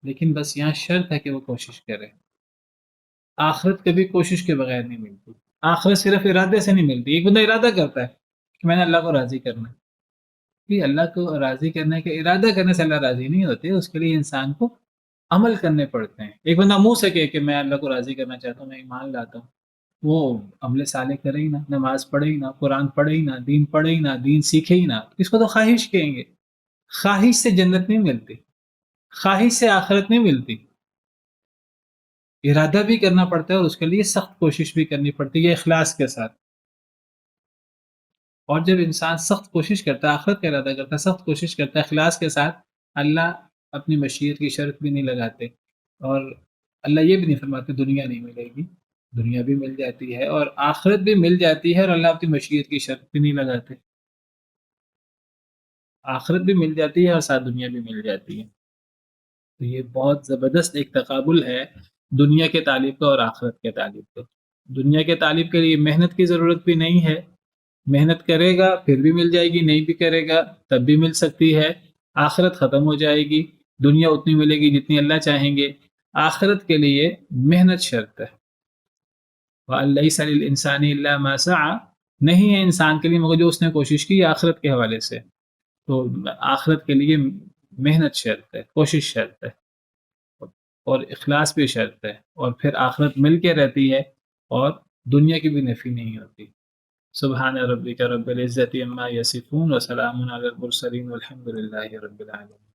لیکن بس یہاں شرط ہے کہ وہ کوشش کرے۔ آخرت کبھی کوشش کے بغیر نہیں ملتی. آخرت صرف ارادے سے نہیں ملتی. ایک بندہ ارادہ کرتا ہے کہ میں نے اللہ کو راضی کرنا ہے. کہ اللہ کو راضی کرنے کا ارادہ کرنے سے اللہ راضی نہیں ہوتے، اس کے لیے انسان کو عمل کرنے پڑتے ہیں. ایک بندہ منہ سے کہے کہ میں اللہ کو راضی کرنا چاہتا ہوں، میں ایمان لاتا ہوں، وہ عمل صالح کرے ہی نہ، نماز پڑھے ہی نہ، قرآن پڑھے ہی نہ، دین پڑھے ہی نہ، دین سیکھے ہی نہ، اس کو تو خواہش کہیں گے. خواہش سے جنت نہیں ملتی، خواہش سے آخرت نہیں ملتی. ارادہ بھی کرنا پڑتا ہے اور اس کے لیے سخت کوشش بھی کرنی پڑتی ہے اخلاص کے ساتھ. اور جب انسان سخت کوشش کرتا ہے، آخرت کا ارادہ کرتا ہے، سخت کوشش کرتا ہے اخلاص کے ساتھ، اللہ اپنی مشیت کی شرط بھی نہیں لگاتے. اور اللہ یہ بھی نہیں فرماتے دنیا نہیں ملے گی، دنیا بھی مل جاتی ہے اور آخرت بھی مل جاتی ہے، اور اللہ اپنی مشیت کی شرط بھی نہیں لگاتے. آخرت بھی مل جاتی ہے اور ساتھ دنیا بھی مل جاتی ہے. تو یہ بہت زبردست ایک تقابل ہے دنیا کے طالب کا اور آخرت کے طالب کا. دنیا کے طالب کے لیے محنت کی ضرورت بھی نہیں ہے، محنت کرے گا پھر بھی مل جائے گی، نہیں بھی کرے گا تب بھی مل سکتی ہے. آخرت ختم ہو جائے گی، دنیا اتنی ملے گی جتنی اللہ چاہیں گے. آخرت کے لیے محنت شرط ہے. وَأَن لَيْسَ لِلْإِنسَانِ إِلَّا مَا سَعَى، نہیں ہے انسان کے لیے مگر جو اس نے کوشش کی آخرت کے حوالے سے. تو آخرت کے لیے محنت شرط ہے، کوشش شرط ہے، اور اخلاص بھی شرط ہے، اور پھر آخرت مل کے رہتی ہے اور دنیا کی بھی نفی نہیں ہوتی. سبحان ربک رب العزت عما یصفون وسلام علی المرسلین والحمد للہ رب العالمین.